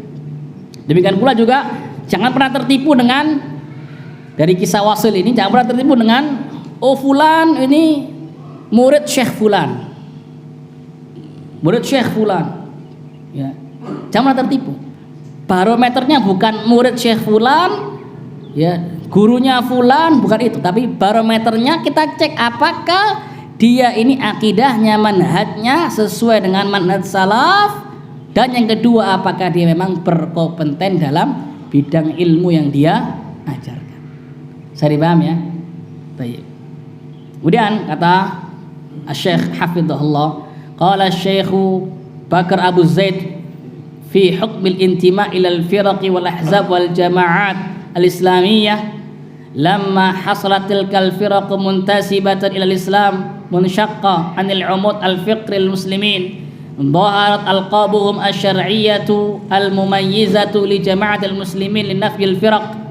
Demikian pula juga jangan pernah tertipu dengan, dari kisah Wasil ini, jangan pernah tertipu dengan fulan ini murid Syekh fulan. Murid Syekh fulan. Ya. Jangan pernah tertipu. Barometernya bukan murid Syekh fulan, ya, gurunya fulan, bukan itu, tapi barometernya kita cek apakah dia ini akidahnya, manhajnya sesuai dengan manhaj salaf, dan yang kedua apakah dia memang berkompeten dalam bidang ilmu yang dia ajarkan. Saya dipaham ya? Baik. Kemudian kata Syekh Hafidhahullah, qala Syekh Bakar Abu Zaid fi hukmil intima ilal firaqi wal ahzab wal jama'at al-islamiyah lamma hasalat tilkal firaq muntasibatan ilal islam munshaqqa anil umud al-fiqri al-muslimin dhaharat alqabuhum asy-syar'iyyatu al-mumayyizatu li jama'at al-muslimin li nafyi al-firaq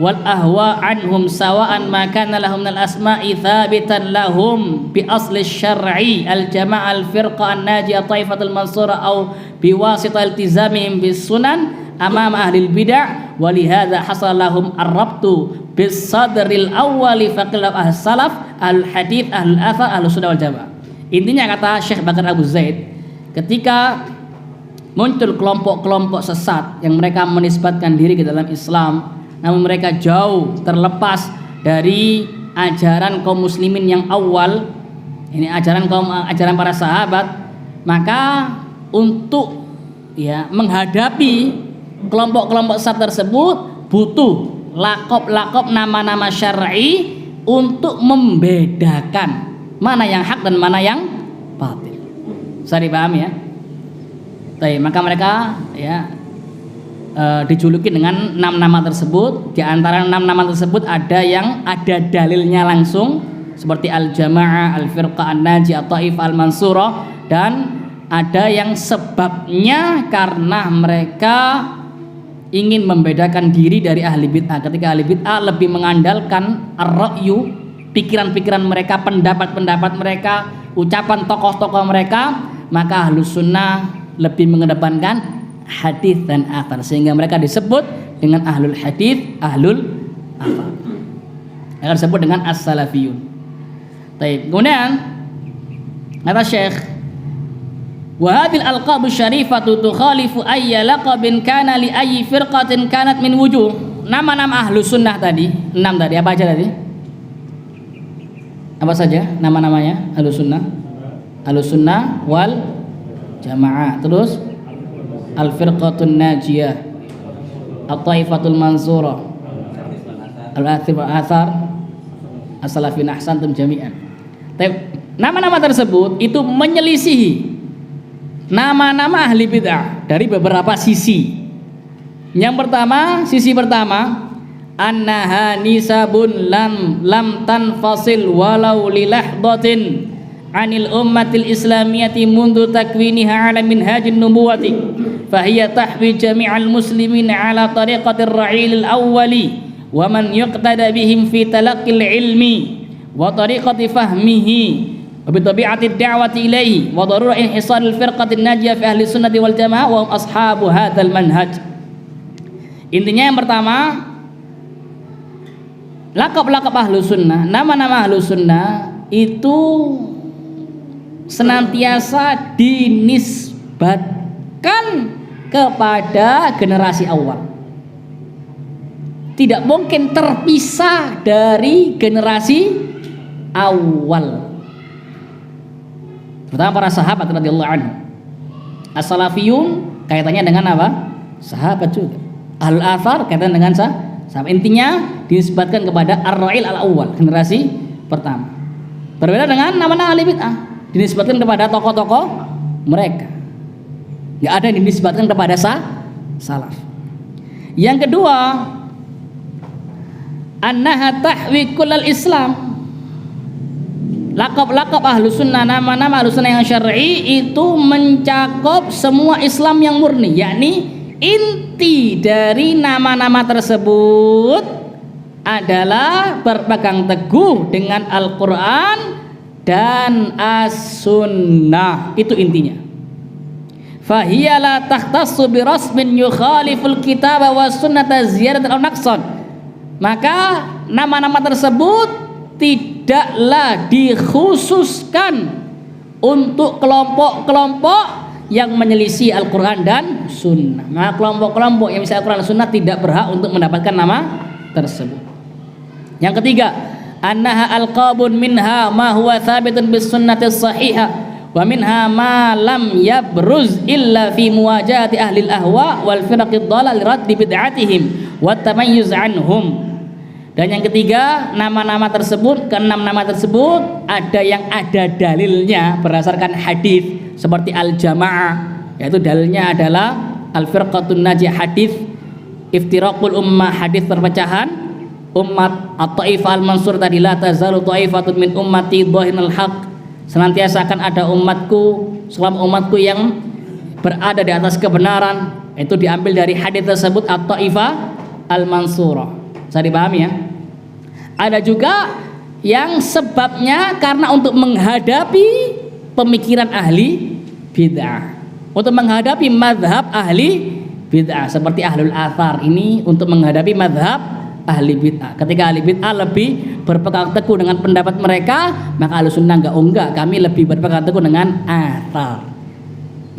wal ahwa anhum sawa'an ma kana lahum min al-asma'i thabitan lahum bi asli syar'i al-jama'ah al-firqa an-najiyah taifatul mansura aw biwasita iltizamihim bis sunan amama ahli al-bid'ah wa li hadza hasala lahum ar-rabtu bis sadril awwali faqil as-salaf al-hadits al-athar al-sunnah wal jamaah. Intinya kata Syekh Bakar Abu Zaid, ketika muncul kelompok-kelompok sesat yang mereka menisbatkan diri ke dalam Islam, namun mereka jauh terlepas dari ajaran kaum muslimin yang awal, ini ajaran para sahabat, maka untuk menghadapi kelompok-kelompok sesat tersebut butuh lakop-lakop nama-nama syar'i untuk membedakan mana yang hak dan mana yang batil. Saya dipahami ya? Maka mereka ya dijuluki dengan 6 nama tersebut. Di antara 6 nama tersebut ada yang ada dalilnya langsung seperti al-jamaah, al-firqah, an-najiyah, at-taifah, al-mansurah, dan ada yang sebabnya karena mereka ingin membedakan diri dari ahli bid'ah. Ketika ahli bid'ah lebih mengandalkan ar-ra'yu, pikiran-pikiran mereka, pendapat-pendapat mereka, ucapan tokoh-tokoh mereka, maka ahlus sunnah lebih mengedepankan hadis dan athar, sehingga mereka disebut dengan ahlul hadis, ahlul athar. Mereka disebut dengan as-salafiyun. Kemudian kata Syekh, wa hadhil alqabu syarifatu tukhalifu ayya laqabin kana li ayyi firqatin kanat min wujuh. Nama-nama ahlus sunnah tadi, 6 tadi, apa aja tadi? Apa saja nama-namanya ahlus sunnah? Ahlus sunnah wal jamaah, terus al-firqatun najiyah, at-taifatul mansurah, al-athir wal athar, as-salafin ahsantum jami'an. Nama-nama tersebut itu menyelisihi nama-nama ahli bid'ah dari beberapa sisi. Yang pertama, sisi pertama, annaha nisabun lam tanfasil walau li lahdatin anil ummatil islamiyati mundu takwiniha ala minhajin nubuwati fahiya tahwi jami'al muslimin ala tariqatir ra'ilil awwali wa man yuqtada bihim fi talaqqil ilmi wa tariqati fahmihi wa bi tabi'ati da'wati ilaihi wa darurah inhisaril firqatin najiyah fi ahli sunnati wal jamaah wa hum ashabu hadzal manhaj. Intinya yang pertama, lakab-lakab ahlu sunnah, nama-nama ahlu sunnah itu senantiasa dinisbatkan kepada generasi awal. Tidak mungkin terpisah dari generasi awal. Terutama para sahabat radhiyallahu anhu. As-salafiyun kaitannya dengan apa? Sahabat juga. Ahlul athar kaitannya dengan sahabat. Intinya dinisbatkan kepada ar-ra'il al-awwal, generasi pertama. Berbeda dengan nama-nama ahli bid'ah, dinisbatkan kepada tokoh-tokoh mereka. Enggak ada yang dinisbatkan kepada salaf. Yang kedua, annaha tahwi kullal Islam. Lakab-lakab ahlu sunnah, nama-nama ahlu sunnah yang syar'i itu mencakup semua Islam yang murni, yakni inti dari nama-nama tersebut adalah berpegang teguh dengan Al-Quran dan as-sunnah. Itu intinya. Fahiya la takhtassu bi rasmin yukhaliful kitab wa sunnata ziyadatan aw naqsan. Maka nama-nama tersebut tidaklah dikhususkan untuk kelompok-kelompok yang menyelisih Al-Quran dan Sunnah. Maka kelompok-kelompok yang menyelisih Al-Quran dan Sunnah tidak berhak untuk mendapatkan nama tersebut. Yang ketiga, annaha alqabun minha ma huwa thabitun bis sunnati sahihah wa minha ma lam yabruz illa fi muwajahati ahli al-ahwa wal firaqid dhalal li raddi bid'atihim wa tamayyuz anhum. Dan yang ketiga, nama-nama tersebut, keenam nama tersebut ada yang ada dalilnya berdasarkan hadis seperti al-jamaah, yaitu dalilnya adalah al-firqatun najiyah, hadis iftiraqul ummah, hadis perpecahan umat, at-taifah al-mansur tadi, la tazalu taifatun min ummati dhahinal haq, senantiasa akan ada umatku, selama umatku yang berada di atas kebenaran. Itu diambil dari hadis tersebut, at-taifah al-mansurah. Bisa dipahami ya? Ada juga yang sebabnya karena untuk menghadapi pemikiran ahli bid'ah, untuk menghadapi madhab ahli bid'ah, seperti ahlul athar ini untuk menghadapi madhab ahli bid'ah. Ketika ahli bid'ah lebih berpegang teguh dengan pendapat mereka, maka ahlu sunnah enggak, kami lebih berpegang teguh dengan athar.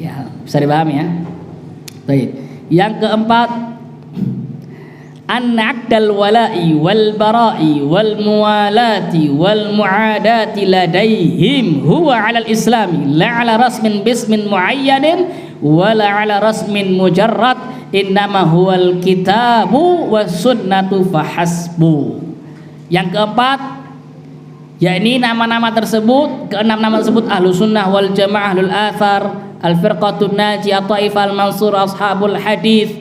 Ya, bisa dipahami ya? Baik. Yang keempat, an-'aqdal wala'i wal bara'i wal muwalati wal mu'adati ladaihim huwa 'alal islami la 'ala rasmin bismin muayyanin wa la 'ala rasmin mujarrad, innama huwal kitabu was sunnatu fahasbu. Yang keempat, yakni nama-nama tersebut, keenam nama tersebut ahlu sunnah wal jamaah, ahlul athar, al-firqatun najiyah, taifal mansur, ashabul hadis,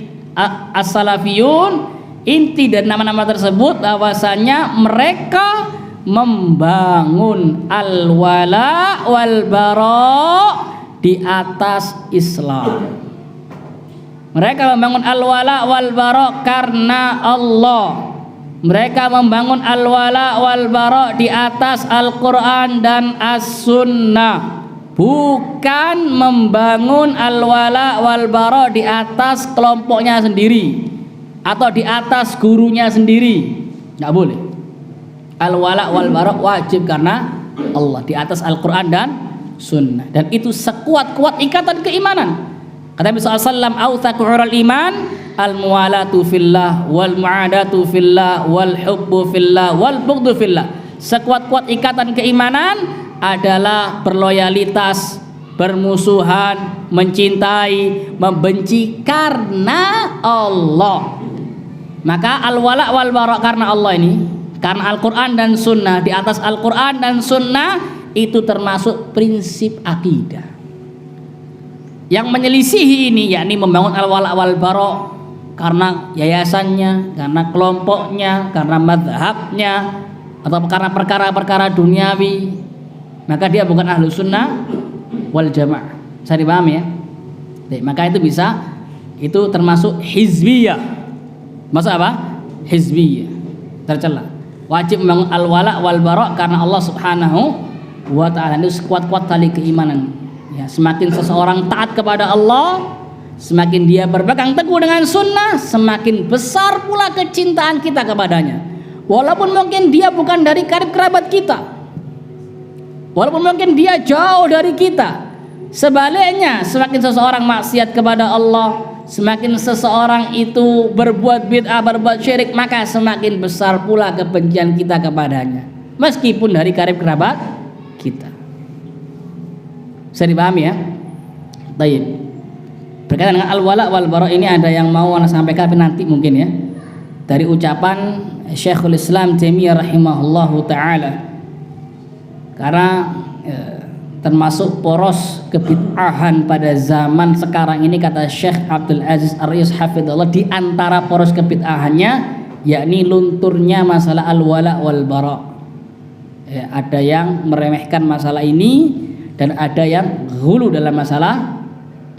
as-salafiyun. Inti dari nama-nama tersebut bahwasanya mereka membangun al-wala wal bara di atas Islam. Mereka membangun al-wala wal bara karena Allah. Mereka membangun al-wala wal bara di atas Al-Qur'an dan As-Sunnah. Bukan membangun al-wala wal bara di atas kelompoknya sendiri atau di atas gurunya sendiri. Enggak boleh. Al-wala wal bara wajib karena Allah di atas Al-Qur'an dan Sunnah. Dan itu sekuat-kuat ikatan keimanan. Kata Nabi SAW, "Awthaqu ural iman al-muwalatu fillah wal mu'adatu fillah wal hubbu fillah wal bughdu fillah." Sekuat-kuat ikatan keimanan adalah berloyalitas, bermusuhan, mencintai, membenci karena Allah. Maka al-wala wal bara karena Allah ini, karena Al-Qur'an dan Sunnah, di atas Al-Qur'an dan Sunnah, itu termasuk prinsip akidah. Yang menyelisihi ini yakni membangun al-wala wal bara karena yayasannya, karena kelompoknya, karena madhabnya, atau karena perkara-perkara duniawi, maka dia bukan ahlu sunnah wal jamaah. Bisa dipahami ya? Maka itu bisa, itu termasuk hizbiyah. Maksud apa? Hizbiyah, tercela. Wajib membangun al-wala wal bara karena Allah Subhanahu wa ta'ala. Itu sekuat-kuat tali keimanan. Ya, semakin seseorang taat kepada Allah, semakin dia berpegang teguh dengan sunnah, semakin besar pula kecintaan kita kepadanya. Walaupun mungkin dia bukan dari karib kerabat kita, walaupun mungkin dia jauh dari kita. Sebaliknya, semakin seseorang maksiat kepada Allah, semakin seseorang itu berbuat bid'ah, berbuat syirik, maka semakin besar pula kebencian kita kepadanya, meskipun dari karib kerabat kita. Bisa dipahami ya? Baik. Berkaitan dengan al-wala wal bara ini ada yang mau Anda sampaikan, tapi nanti mungkin ya. Dari ucapan Syekhul Islam Taimiyah rahimahullahu taala. Karena termasuk poros kebid'ahan pada zaman sekarang ini, kata Syekh Abdul Aziz Ar-Riyas hafizallah, di antara poros kebid'ahannya yakni lunturnya masalah al-wala wal bara. Ya, ada yang meremehkan masalah ini dan ada yang hulu dalam masalah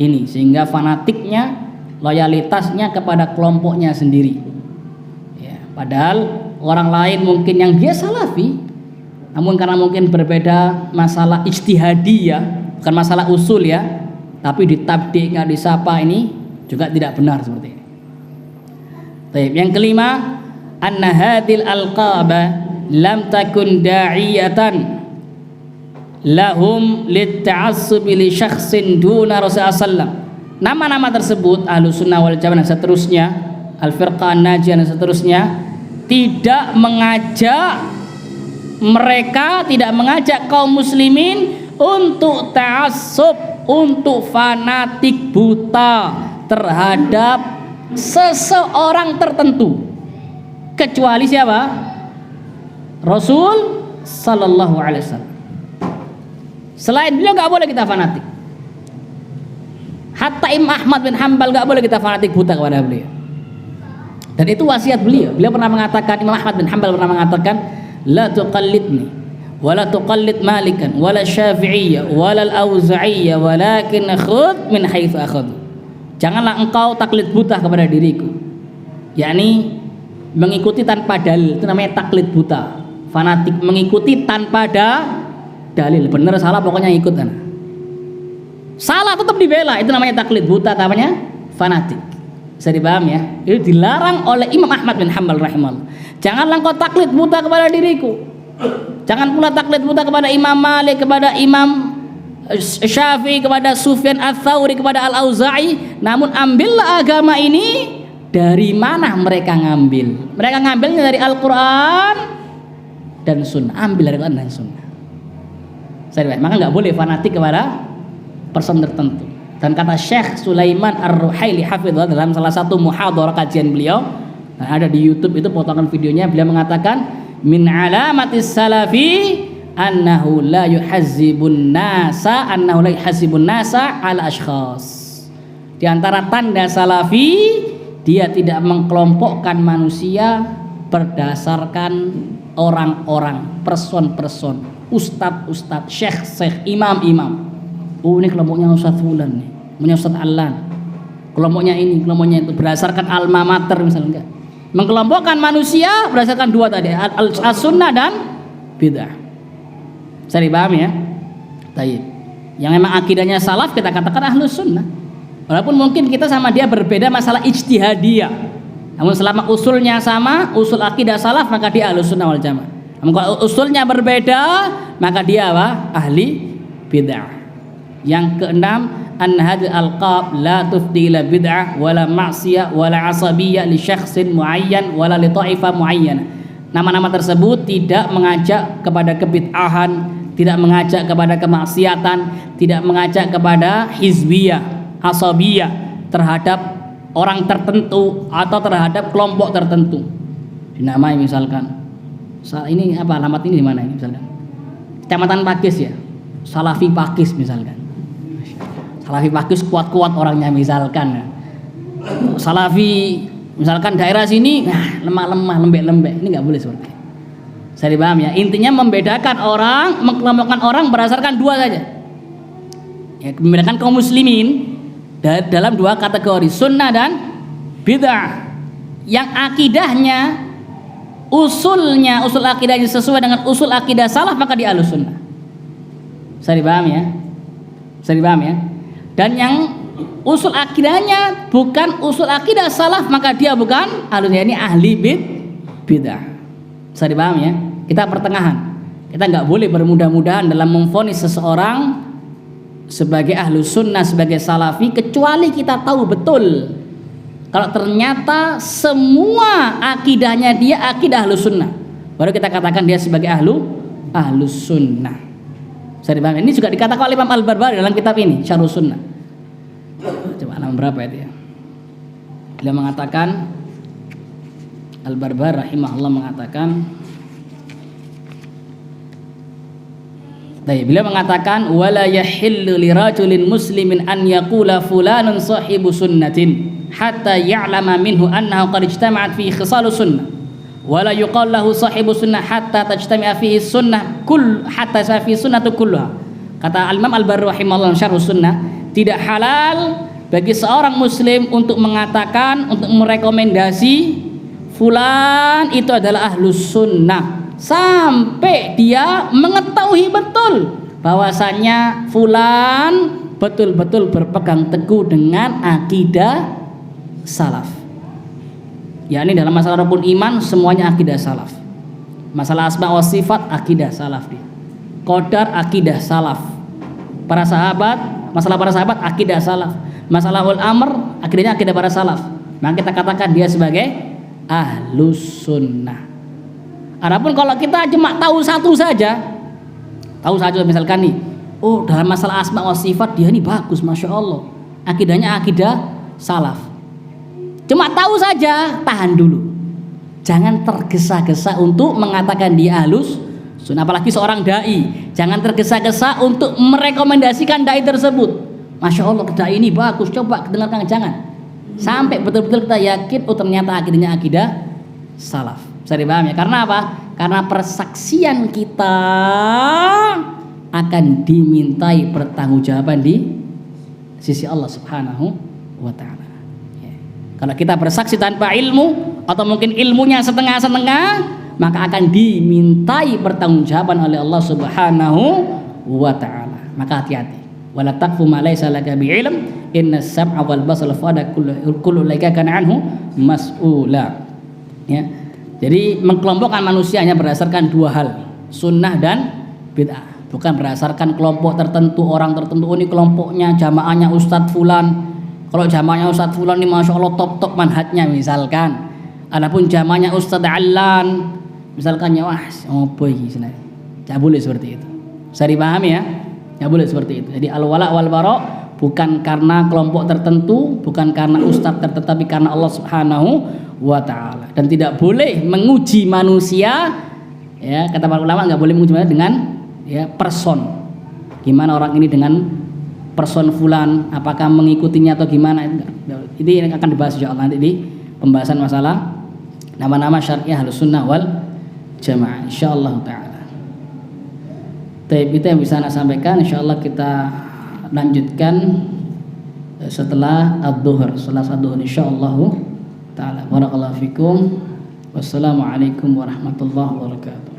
ini, sehingga fanatiknya, loyalitasnya kepada kelompoknya sendiri ya, padahal orang lain mungkin yang dia salafi, namun karena mungkin berbeda masalah ijtihadiyah, bukan masalah usul ya, tapi ditabdik, nggak disapa, ini juga tidak benar seperti ini. Baik, yang kelima, anna hadil alqaba lam takun da'iyatan lahum litta'assubi li syakhsin duna Rasulullah sallam. Nama-nama tersebut Ahlus Sunnah wal Jamaah dan seterusnya, Al-Firqah Najiyah dan seterusnya, tidak mengajak mereka, tidak mengajak kaum muslimin untuk ta'assub, untuk fanatik buta terhadap seseorang tertentu, kecuali siapa? Rasul sallallahu alaihi wasallam. Selain beliau nggak boleh kita fanatik. Hatta Imam Ahmad bin Hanbal nggak boleh kita fanatik buta kepada beliau. Dan itu wasiat beliau. Beliau pernah mengatakan, Imam Ahmad bin Hanbal pernah mengatakan, la tuqallidni, wala tuqallid Malikan, wala Syafi'iyya, wala Al-Auza'iyyah, walakin khudh min haitsu akhadhu. Janganlah engkau taklid buta kepada diriku. Yakni mengikuti tanpa dalil, itu namanya taklid buta. Fanatik mengikuti tanpa dalil, benar salah pokoknya ikut kan. Salah tetap dibela, itu namanya taklid buta, namanya fanatik. Bisa dipahami ya? Itu dilarang oleh Imam Ahmad bin Hanbal rahimahullah. Janganlah engkau taklid buta kepada diriku. Jangan pula taklid buta kepada Imam Malik, kepada Imam Syafi'i, kepada Sufyan Ats-Tsauri, kepada Al-Auza'i. Namun ambillah agama ini dari mana mereka ngambil. Mereka ngambilnya dari Al-Qur'an dan Sunnah. Ambil dari Al-Qur'an dan Sunnah. Maka nggak boleh fanatik kepada person tertentu. Dan kata Syekh Sulaiman Ar-Ruhaili hafizahullah dalam salah satu muhadharah kajian beliau, dan ada di YouTube itu potongan videonya, beliau mengatakan min alamatis salafi annahu la yuhazzibun nasa ala ashkhas. Di antara tanda salafi, dia tidak mengkelompokkan manusia berdasarkan orang-orang, person-person, ustadz, syekh, imam. Oh, ini kelompoknya Ustadz Fulan nih, punya Ustadz Alan. Kelompoknya ini, kelompoknya itu berdasarkan alma mater misalnya, enggak. Mengkelompokkan manusia berdasarkan dua tadi, as-sunnah dan bid'ah. Bisa dipahami ya? Baik. Yang memang akidahnya salaf kita katakan ahlus sunnah. Walaupun mungkin kita sama dia berbeda masalah ijtihadiyah. Namun selama usulnya sama, usul akidah salaf, maka dia ahlus sunnah wal jamaah. Namun kalau usulnya berbeda, maka dia apa? Ahli bid'ah. Yang keenam, an hadhihi alqab la tufdi ila bid'ah wala ma'siyah wala asabiyyah li syakhsin muayyan wala li ta'ifah muayyana. Nama-nama tersebut tidak mengajak kepada kebid'ahan, tidak mengajak kepada kemaksiatan, tidak mengajak kepada hizbiyah, asabiyah terhadap orang tertentu atau terhadap kelompok tertentu. Dinamai misalkan, ini apa, alamat ini di mana ini misalkan? Kecamatan Pakis ya, Salafi Pakis misalkan. Salafi Pakis kuat-kuat orangnya misalkan. Salafi misalkan daerah sini, nah lemah-lemah, lembek-lembek. Ini nggak boleh seperti itu. Saya dipaham ya. Intinya membedakan orang, mengkelompokkan orang berdasarkan dua saja. Ya, membedakan kaum muslimin dalam dua kategori, sunnah dan bid'ah. Yang akidahnya, usul akidahnya sesuai dengan usul akidah salaf, maka dia ahlus sunnah. Saya dipaham ya. Saya dipaham ya. Dan yang usul akidahnya bukan usul akidah salaf, maka dia bukan ahlus, ini ahli bid'ah. Bisa dipaham ya? Kita pertengahan. Kita nggak boleh bermudah-mudahan dalam memvonis seseorang sebagai ahlus sunnah, sebagai salafi, kecuali kita tahu betul kalau ternyata semua akidahnya dia akidah ahlus sunnah, baru kita katakan dia sebagai ahlus sunnah. Bisa dipaham? Ini juga dikatakan oleh Imam Al-Barbahari dalam kitab ini, Syarhus Sunnah. Coba halaman berapa itu ya? Beliau mengatakan, Al-Barbahari rahimahullah mengatakan, beliau mengatakan, wala yahillu lirajulin muslimin an yaqula fulanun sahibu sunnatin hatta ya'lama minhu annahu qad ijtama'at fi khisalus sunnah. Wala yuqal lahu sahibu sunnah hatta tajtami'a fihi sunnah hatta fi sunnatu kulluha. Kata Al-Imam Al-Barbahari rahimahullah Syarhus Sunnah, tidak halal bagi seorang muslim untuk mengatakan, untuk merekomendasi fulan itu adalah ahlus sunnah sampai dia mengetahui betul bahwasannya fulan betul-betul berpegang teguh dengan akidah salaf. Ya, ini dalam masalah rukun iman semuanya akidah salaf. Masalah asma wa sifat akidah salaf dia. Qadar akidah salaf. Para sahabat, masalah para sahabat akidah salaf. Masalah ul amr akidahnya akidah para salaf. Maka kita katakan dia sebagai ahlus sunnah. Adapun kalau kita cuma tahu satu saja misalkan nih, oh dalam masalah asma wa sifat dia ini bagus, masya Allah, akidahnya akidah salaf. Cuma tahu saja, tahan dulu. Jangan tergesa-gesa untuk mengatakan dia ahlus sunnah, apalagi seorang dai. Jangan tergesa-gesa untuk merekomendasikan dai tersebut. Masya Allah, dai ini bagus, coba dengarkan. Jangan. Sampai betul-betul kita yakin, oh ternyata akidahnya akidah salaf. Bisa dipahami ya? Karena apa? Karena persaksian kita akan dimintai pertanggungjawaban di sisi Allah Subhanahu wa ta'ala. Kalau kita bersaksi tanpa ilmu atau mungkin ilmunya setengah-setengah, maka akan dimintai pertanggungjawaban oleh Allah Subhanahu wa ta'ala. Maka hati-hati. Wala taqfu ma laysa laka bi'ilm innas sam'a wal basara fada kullu ulaika kana anhu mas'ula. Ya. Jadi mengkelompokkan manusia hanya berdasarkan dua hal, sunnah dan bid'ah. Bukan berdasarkan kelompok tertentu, orang tertentu. Ini kelompoknya jamaahnya Ustadz Fulan. Kalau jamaahnya Ustadz Fulan ini masya Allah top manhajnya misalkan. Adapun jamaahnya Ustadz Alan misalkan, ya wah apa ini sebenarnya. Tidak boleh seperti itu. Bisa dipahami ya? Tidak boleh seperti itu. Jadi al-wala wal bara bukan karena kelompok tertentu, bukan karena ustadz tertentu, tapi karena Allah Subhanahu wa ta'ala. Dan tidak boleh menguji manusia, ya kata para ulama, nggak boleh menguji manusia dengan ya, person. Gimana orang ini dengan person fulan, apakah mengikutinya atau gimana? Ini akan dibahas insyaallah nanti di pembahasan masalah nama-nama syariah Ahlussunnah wal Jamaah insyaallah taala. Tapi itu yang bisa saya sampaikan, insyaallah kita lanjutkan setelah ad-dhuhr, setelah ad-dhuhr insyaallah taala. Barakallahu fikum. Wassalamualaikum warahmatullahi wabarakatuh.